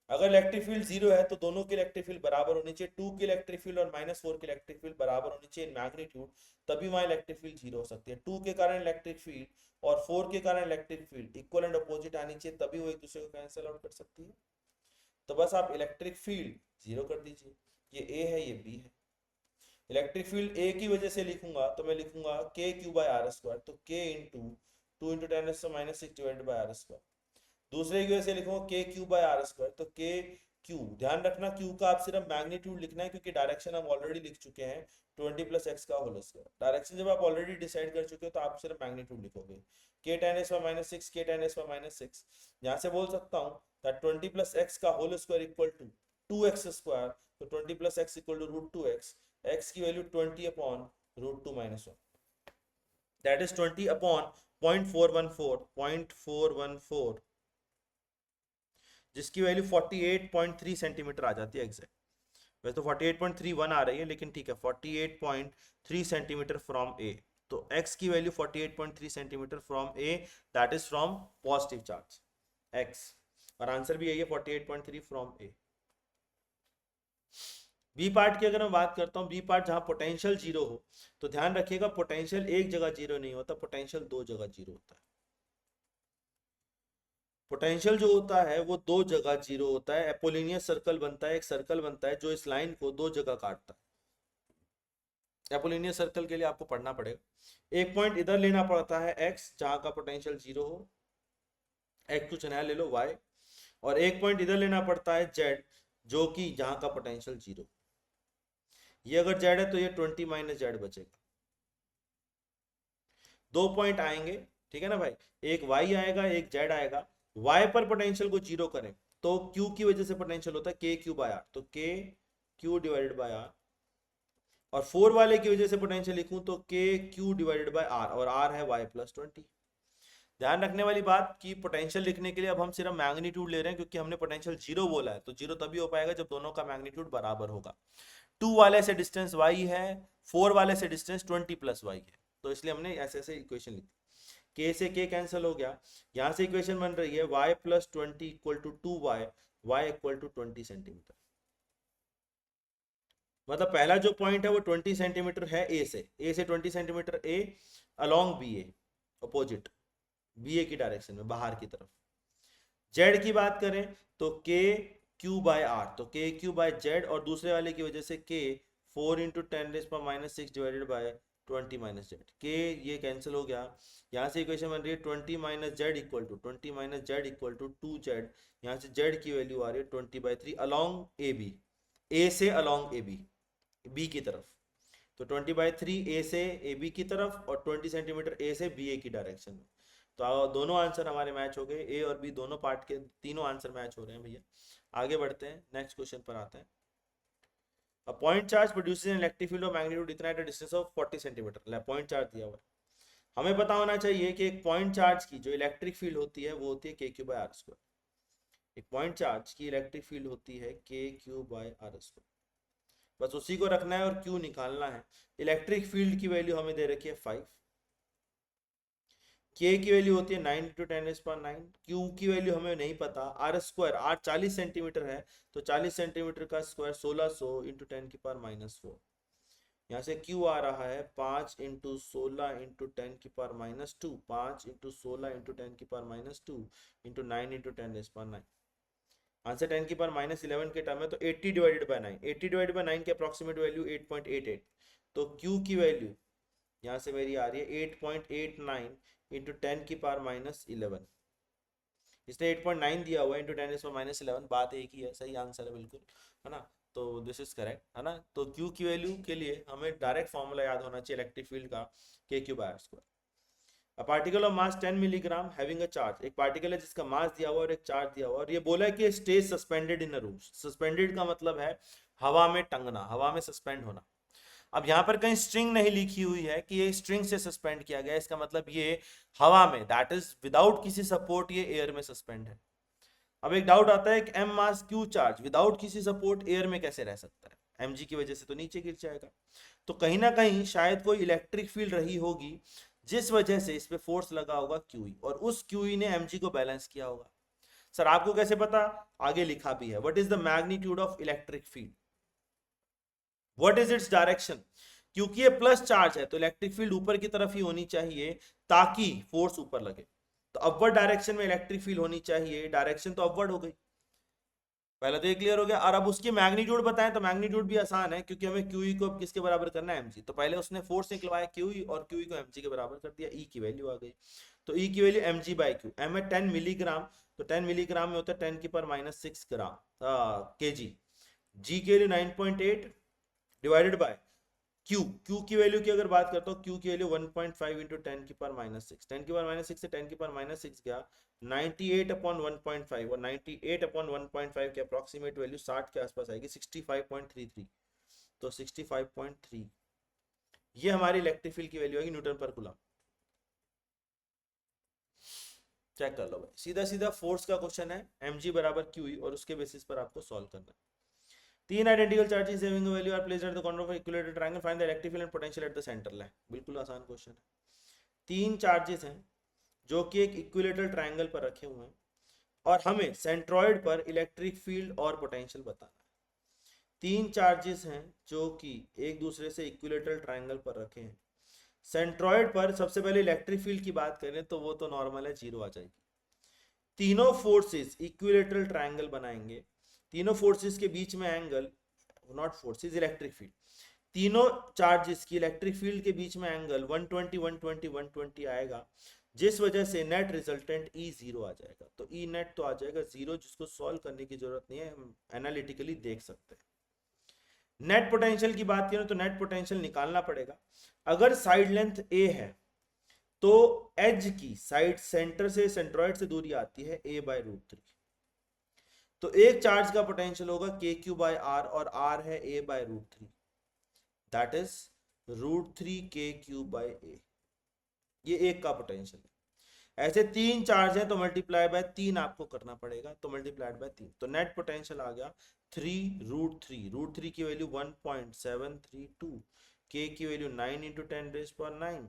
अगर इलेक्ट्रिक फील्ड जीरो है तो दोनों के इलेक्ट्रिक फील्ड बराबर होनी चाहिए, 2 की इलेक्ट्रिक फील्ड और -4 की इलेक्ट्रिक फील्ड बराबर होनी चाहिए इन मैग्नीट्यूड, तभी वहां इलेक्ट्रिक फील्ड जीरो हो सकती है। 2 के कारण इलेक्ट्रिक फील्ड और 4 के कारण electric field equal and opposite आनी चाहिए, तभी वो एक दूसरे को कैंसिल आउट कर सकती है। तो बस आप इलेक्ट्रिक फील्ड जीरो कर दीजिए, ये ए है ये बी है। इलेक्ट्रिक फील्ड ए की वजह से लिखूंगा तो मैं लिखूंगा के क्यू बाय आर स्क्वायर, तो k into 2 × 10⁻⁶ divided by r square. दूसरे की वजह से लिखूंगा के क्यू बाय आर स्क्वायर, तो के क्यू, ध्यान रखना क्यू का आप सिर्फ मैग्नीट्यूड लिखना है क्योंकि डायरेक्शन हम ऑलरेडी लिख चुके हैं 20 + x का होल स्क्वायर। डायरेक्शन जब आप ऑलरेडी डिसाइड कर चुके हो तो आप सिर्फ मैग्नीट्यूड लिखोगे, के tan x/-6 के tan x/-6। यहाँ से बोल सकता हूँ दैट 20 + x का whole square equal to 2x square, तो 20 + x equal to √2x, x की value 20 upon √2 - 1, that is 20 upon 0.414 जिसकी वैल्यू 48.3 सेंटीमीटर आ जाती है एग्जैक्ट। वैसे तो 48.31 आ रही है लेकिन ठीक है, 48.3 सेंटीमीटर फ्रॉम ए। तो x की value 48.3 centimetre from A, that is from positive charge x, और आंसर भी यही है 48.3 फ्रॉम ए। बी पार्ट की अगर मैं बात करता हूँ, बी पार्ट जहां पोटेंशियल जीरो हो, तो ध्यान रखिएगा पोटेंशियल एक जगह जीरो नहीं होता, पोटेंशियल दो जगह जीरो होता है। पोटेंशियल जो होता है वो दो जगह जीरो होता है, एपोलिनियस सर्कल बनता है, एक सर्कल बनता है जो इस लाइन को दो जगह काटता है। एपोलिनियस सर्कल के लिए आपको पढ़ना पड़ेगा, एक पॉइंट इधर लेना पड़ता है x जहां का पोटेंशियल जीरो हो, x कुछ नया ले लो y, और एक पॉइंट इधर लेना पड़ता है z जो कि जहां का पोटेंशियल जीरो। ये अगर z है तो ये 20 - z बचेगा। दो पॉइंट आएंगे, ठीक है ना भाई, एक y आएगा एक z आएगा। y पर पोटेंशियल को जीरो करें तो q की वजह से पोटेंशियल होता है के क्यू बाय आर, तो के क्यू डिवाइडेड बाय आर, और 4 वाले की वजह से पोटेंशियल लिखूं तो के क्यू डिवाइडेड बाय आर, और आर है y + 20। ध्यान रखने वाली बात कि पोटेंशियल लिखने के लिए अब हम सिर्फ मैग्नीट्यूड ले रहे हैं क्योंकि हमने पोटेंशियल जीरो बोला है, तो जीरो तभी हो पाएगा जब दोनों का मैग्नीट्यूड बराबर होगा। 2 वाले से डिस्टेंस y है, 4 वाले से डिस्टेंस 20 + y है, तो इसलिए हमने ऐसे ऐसे इक्वेशन लिखी। k से k कैंसिल हो गया, यहां से इक्वेशन बन रही है y + 20 = 2y, y = 20 सेंटीमीटर। मतलब पहला जो पॉइंट है वो 20 सेंटीमीटर है a से 20 centimetre a along B A, opposite B A की डायरेक्शन में बाहर की तरफ। z की बात करें तो k क्यू बाय आर, तो k क्यू बाय z, और दूसरे वाले की वजह से k 4 × 10⁻⁶ divided bye 20 - z, k ये कैंसिल हो गया। यहाँ से इक्वेशन बन रही है 20 - z इक्वल टू 2z, यहाँ से z की वैल्यू आ रही है 20/3 अलोंग ए बी, ए से अलोंग ए बी, बी की तरफ, तो 20/3 ए से ए बी की तरफ और 20 सेंटीमीटर ए से बी ए की डायरेक्शन में। तो दोनों आंसर हमारे मैच हो गए, ए और बी दोनों पार्ट के तीनों आंसर मैच हो रहे हैं भैया। आगे बढ़ते हैं, नेक्स्ट क्वेश्चन पर आते हैं। A point charge produces an electric field of magnitude इतना at a distance of 40 centimetre. Point charge दिया हुआ है, हमें पता होना चाहिए कि एक पॉइंट चार्ज की जो इलेक्ट्रिक फील्ड होती है वो होती है k⁻r²। एक पॉइंट चार्ज की इलेक्ट्रिक फील्ड होती है k⁻r², बस उसी को रखना है और क्यू निकालना है। इलेक्ट्रिक फील्ड की वैल्यू हमें दे रखी है 5, k की वैल्यू होती है 9 × 10⁻⁹, q की वैल्यू हमें नहीं पता, r², r 40 सेंटीमीटर है तो 40 सेंटीमीटर का स्क्वायर 1600 × 10⁻⁴। यहाँ से q आ रहा है 5 × 16 × 10⁻², 5 × 16 × 10⁻² × 9 × 10⁻9। आंसर 10⁻11 के टर्म है तो 80/9, 80/9 की अप्रोक्सीमेट वैल्यू 8.88, तो q की वैल्यू यहाँ से मेरी आ रही है 8.89 × 10⁻11, इसने 8.9 दिया हुआ है × 10⁻11, बात एक ही है, सही आंसर है बिल्कुल, है ना। तो दिस इज करेक्ट, है ना। तो Q की वैल्यू के लिए हमें डायरेक्ट फॉर्मूला याद होना चाहिए इलेक्ट्रिक फील्ड का, k⁻r²। A particle of mass 10 milligram having a charge, एक पार्टिकल है जिसका मास दिया हुआ और एक चार्ज दिया हुआ, और ये बोला है कि stage suspended in a room. Suspended का मतलब है हवा में टंगना, हवा में सस्पेंड होना। अब यहाँ पर कहीं स्ट्रिंग नहीं लिखी हुई है कि ये स्ट्रिंग से सस्पेंड किया गया, इसका मतलब ये हवा में, दैट इज विदाउट किसी सपोर्ट ये एयर में सस्पेंड है। अब एक डाउट आता है कि m मास q चार्ज विदाउट किसी सपोर्ट एयर में कैसे रह सकता है, mg की वजह से तो नीचे गिर जाएगा। तो कहीं ना कहीं शायद कोई इलेक्ट्रिक फील्ड रही होगी जिस वजह से इस पे फोर्स लगा होगा QE, और उस QE ने mg को बैलेंस किया होगा। सर आपको कैसे पता? आगे लिखा भी है, what is the magnitude of electric field, what is its direction. क्योंकि ये प्लस चार्ज है तो इलेक्ट्रिक फील्ड ऊपर की तरफ ही होनी चाहिए ताकि फोर्स ऊपर लगे। तो अपवर्ड डायरेक्शन में इलेक्ट्रिक फील्ड होनी चाहिए, डायरेक्शन तो अपवर्ड हो गई। पहले तो ये क्लियर हो गया। और अब उसकी मैग्नीट्यूड बताएं तो मैग्नीट्यूड भी आसान है, क्योंकि हमें क्यूई को अब किसके बराबर करना है, mg। तो पहले उसने फोर्स निकलवाया क्यूई और क्यूई को mg के बराबर कर दिया, ई की वैल्यू आ गई। तो ई की value mg by q, m है 10 मिलीग्राम, तो 10 मिलीग्राम में होता है 10 की पावर -6 ग्राम केजी। जी की value 9.8 divided by Q, Q की वैल्यू की अगर बात करता हूँ, क्यू की वैल्यू 1.5 इंटू 10 की पावर -6, 10 की पावर -6 से 10 की पावर -6 गया 98 अपॉन 1.5, और 98 अपॉन 1.5 के अप्रॉक्सीमेट वैल्यू 60 के आसपास आएगी, 65.33। तो 65.3 ये हमारी इलेक्ट्रिक फील्ड की वैल्यू आएगी न्यूटन पर कूलम। चेक कर लो भाई, सीधा सीधा फोर्स का क्वेश्चन है, mg बराबर क्यू और उसके बेसिस पर आपको सॉल्व करना है। तीन identical charges having a value are placed at the corner of equilateral triangle, find the electric field and potential at the centre line. बिल्कुल आसान क्वेश्चन है। तीन चार्जेस हैं जो कि एक इक्विलेटरल ट्रायंगल पर रखे हुए हैं और हमें सेंट्रॉइड पर इलेक्ट्रिक फील्ड और पोटेंशियल बताना है। तीन चार्जेस हैं जो कि एक दूसरे से इक्विलेटरल ट्रायंगल पर रखे हैं। सेंट्रॉइड पर सबसे पहले इलेक्ट्रिक फील्ड की बात करें तो वो तो नॉर्मल है, जीरो आ जाएगी। तीनों फोर्सेस इक्विलेटरल ट्रायंगल बनाएंगे, तीनों फोर्सेस के बीच में angle, not forces, electric field, तीनों चार्जेस की इलेक्ट्रिक फील्ड के बीच में एंगल 120 120 120 आएगा, जिस वजह से नेट रिजल्टेंट ई जीरो आ जाएगा। तो ई नेट तो आ जाएगा जीरो, जिसको सॉल्व करने की जरूरत नहीं है, हम एनालिटिकली देख सकते हैं। नेट पोटेंशियल की बात करें तो नेट पोटेंशियल निकालना पड़ेगा। अगर साइड लेंथ ए है तो एज की साइड सेंटर से सेंट्रॉइड से दूरी आती है a बाय √3। तो एक चार्ज का पोटेंशियल होगा के क्यू बाय आर, और आर है a बाय √3, दैट इज √3 के क्यू बाय ए। ये एक का पोटेंशियल है। ऐसे तीन चार्ज है तो मल्टीप्लाई बाय 3 आपको करना पड़ेगा, तो मल्टीप्लाइड बाय 3, तो नेट पोटेंशियल आ गया 3 √3 की वैल्यू 1.732, के की वैल्यू 9 इंटू 10⁻⁹,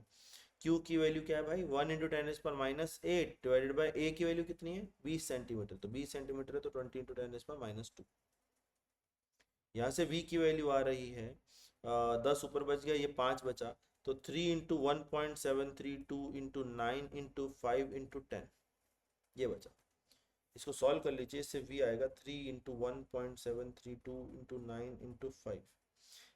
क्यू की वैल्यू क्या है भाई 1 इंटू 10⁻⁸ डिवाइडेड बाय ए की वैल्यू कितनी है 20 सेंटीमीटर, तो 20 सेंटीमीटर है तो 20 इंटू 10⁻²। यहाँ से v की वैल्यू आ रही है 10 ऊपर बच गया, ये 5 बचा, तो 3 इंटू 1.732 इंटू 9 इंटू 5 इंटू 10 ये बचा। इसको सॉल्व कर लीजिए, इससे v आएगा 3 इंटू 1.732 इंटू 9 इंटू 5,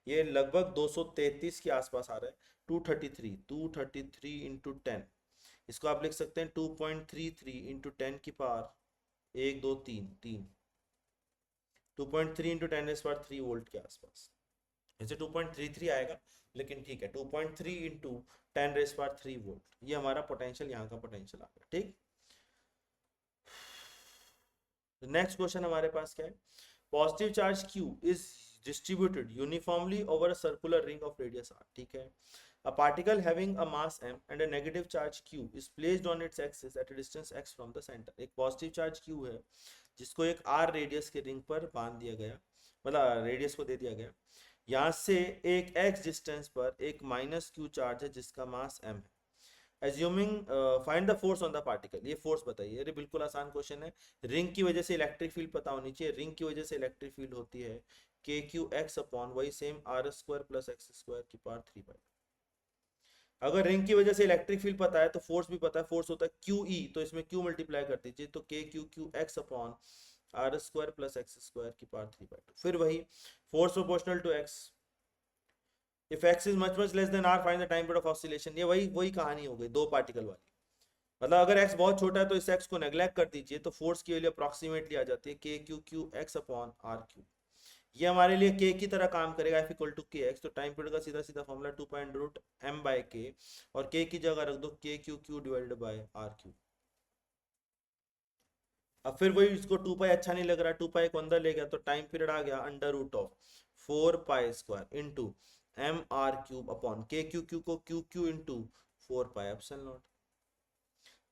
ये लगभग 233 के आसपास आ रहा है। 233 इंटू 10, इसको आप लिख सकते हैं 2.33 इंटू 10 की पावर 1 2 3 2.3 इंटू 10⁻³ वोल्ट के आसपास। ऐसे 2.33 आएगा, लेकिन ठीक है 2.3 इंटू 10⁻³ वोल्ट, ये हमारा पोटेंशियल, यहाँ का पोटेंशियल आ गया। ठीक, नेक्स्ट क्वेश्चन हमारे पास क्या है, positive charge Q is distributed uniformly over a circular ring of radius r। ठीक है, a particle having a mass m and a negative charge q is placed on its axis at a distance x from the center। एक positive charge q है जिसको एक r radius के ring पर बांध दिया गया, मतलब रेडियस को दे दिया गया, यहाँ से एक x डिस्टेंस पर एक -q चार्ज है जिसका मास m है। Assuming find the force on the particle, ये फोर्स बताइए। अरे बिल्कुल आसान क्वेश्चन है, रिंग की वजह से इलेक्ट्रिक फील्ड पता होनी चाहिए। रिंग की वजह से इलेक्ट्रिक फील्ड होती है के क्यू एक्स अपॉन वही सेम r² + x² की पावर 3/2। अगर रिंग की वजह से इलेक्ट्रिक फील्ड पता है तो फोर्स भी पता है, फोर्स होता है क्यू ई, तो इसमें क्यू मल्टीप्लाई कर दीजिए, तो के Q x upon r² + x² की पावर 3/2। फिर वही force proportional to x, if x is much less than r find the time period of oscillation. ये वही कहानी हो गई दो पार्टिकल वाली। मतलब अगर x बहुत छोटा है तो इस x को नेग्लेक्ट कर दीजिए, तो फोर्स की वैल्यू अप्रॉक्सीमेटली आ जाती है k Q x upon r³। ये हमारे लिए k की तरह काम करेगा, f = kx, तो टाइम पीरियड का सीधा सीधा फॉर्मूला 2.√m/k, और k की जगह रख दो के क्यू डिवाइडेड बाय r³। अब फिर वही, इसको 2π अच्छा नहीं लग रहा, 2π को अंदर ले गया तो टाइम पीरियड आ गया √4π² इंटू mr³ अपॉन के क्यू को क्यू इंटू 4πε0,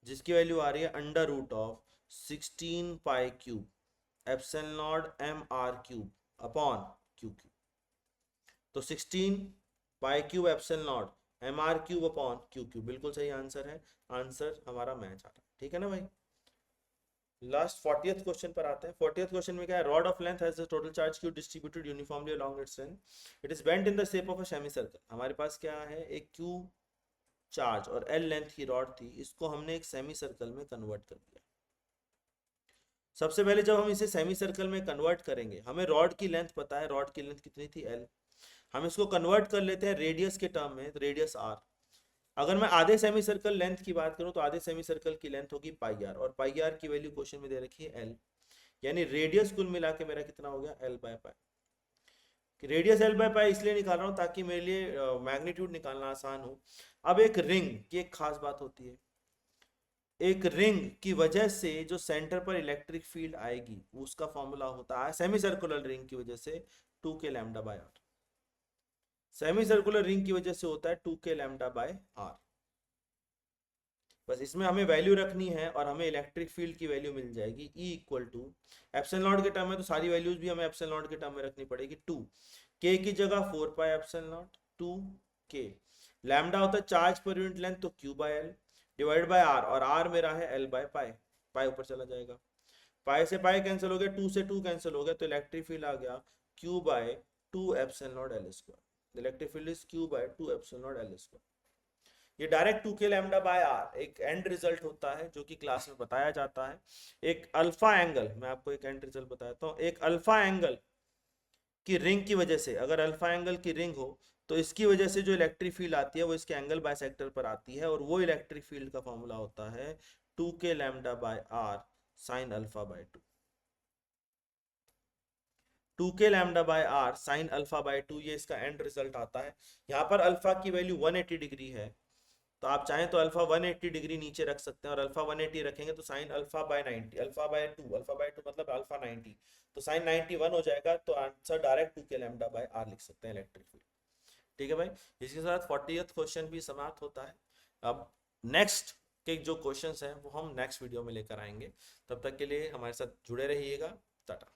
जिसकी वैल्यू आ रही है √16π³ ε0 mr³ अपॉन क्यू। तो 16π³ ε0 mr³ अपॉन क्यू, बिल्कुल सही आंसर है, आंसर हमारा मैच आ रहा है। ठीक है ना भाई। लास्ट 40th क्वेश्चन पर आते हैं। 40th क्वेश्चन में क्या है, rod of length has the total charge Q distributed uniformly along its length, it is bent in the shape of a semi circle. हमारे पास क्या है, एक क्यू चार्ज और एल लेंथ की रॉड थी, इसको हमने एक सेमी सर्कल में कन्वर्ट कर दिया। सबसे पहले जब हम इसे सेमी सर्कल में कन्वर्ट करेंगे, हमें रॉड की लेंथ पता है, रॉड की लेंथ कितनी थी, एल। हम इसको कन्वर्ट कर लेते हैं रेडियस के टर्म में, रेडियस आर। अगर मैं आधे सेमी सर्कल लेंथ की बात करूं तो आधे सेमी सर्कल की लेंथ होगी पाई आर, और पाई आर की वैल्यू क्वेश्चन में दे रखी है एल, यानी रेडियस कुल मिला के मेरा कितना हो गया, L by pi. Radius L by pi इसलिए निकाल रहा हूं ताकि मेरे लिए मैग्नीट्यूड निकालना आसान हो। अब एक रिंग की एक खास बात होती है, एक रिंग की वजह से जो सेंटर पर इलेक्ट्रिक फील्ड आएगी उसका फॉर्मूला होता है, सेमी सर्कुलर रिंग की वजह से 2k lambda by r. Semi circular ring की वजह से होता है 2k लैम्डा बाय आर। बस इसमें हमें वैल्यू रखनी है और हमें इलेक्ट्रिक फील्ड की वैल्यू मिल जाएगी E equal to epsilon naught के टर्म में, तो सारी वैल्यूज भी हमें एप्सिलॉन नॉट के टर्म में रखनी पड़ेगी। 2k की जगह 4 पाई एप्सिलॉन नॉट 2k। लैम्डा होता है चार्ज पर यूनिट लेंथ, तो Q by l divide by r, और आर मेरा है L बाय पाई। पाई ऊपर चला जाएगा, पाई से पाई कैंसिल हो गया, 2 से 2 कैंसिल हो गया, तो इलेक्ट्रिक फील्ड आ गया Q by 2 epsilon naught L square. Electric field is Q by 2 epsilon naught L square. ये direct 2k lambda by R एक एंड रिजल्ट होता है जो कि क्लास में बताया जाता है। एक अल्फा एंगल, मैं आपको एक एंड रिजल्ट बताता हूँ, एक अल्फा एंगल की रिंग की वजह से, अगर अल्फा एंगल की रिंग हो तो इसकी वजह से जो इलेक्ट्रिक फील्ड आती है वो इसके एंगल बाइसेक्टर पर आती है, और वो इलेक्ट्रिक फील्ड का फॉर्मूला होता है 2k lambda by r sine alpha by 2। 2k lambda by r sine alpha by 2, ये इसका एंड रिजल्ट आता है। यहाँ पर अल्फा की वैल्यू 180 डिग्री है, तो आप चाहें तो अल्फा 180 डिग्री नीचे रख सकते हैं, और अल्फा 180 रखेंगे तो sign alpha bye 90, alpha by 2, alpha by 2 मतलब अल्फा 90, तो साइन 91 हो जाएगा, तो answer direct 2k lambda by r लिख सकते हैं इलेक्ट्रिक फील्ड। ठीक है भाई, इसके साथ 40th क्वेश्चन भी समाप्त होता है। अब नेक्स्ट के जो क्वेश्चंस हैं वो हम नेक्स्ट वीडियो में लेकर आएंगे, तब तक के लिए हमारे साथ जुड़े रहिएगा। टाटा।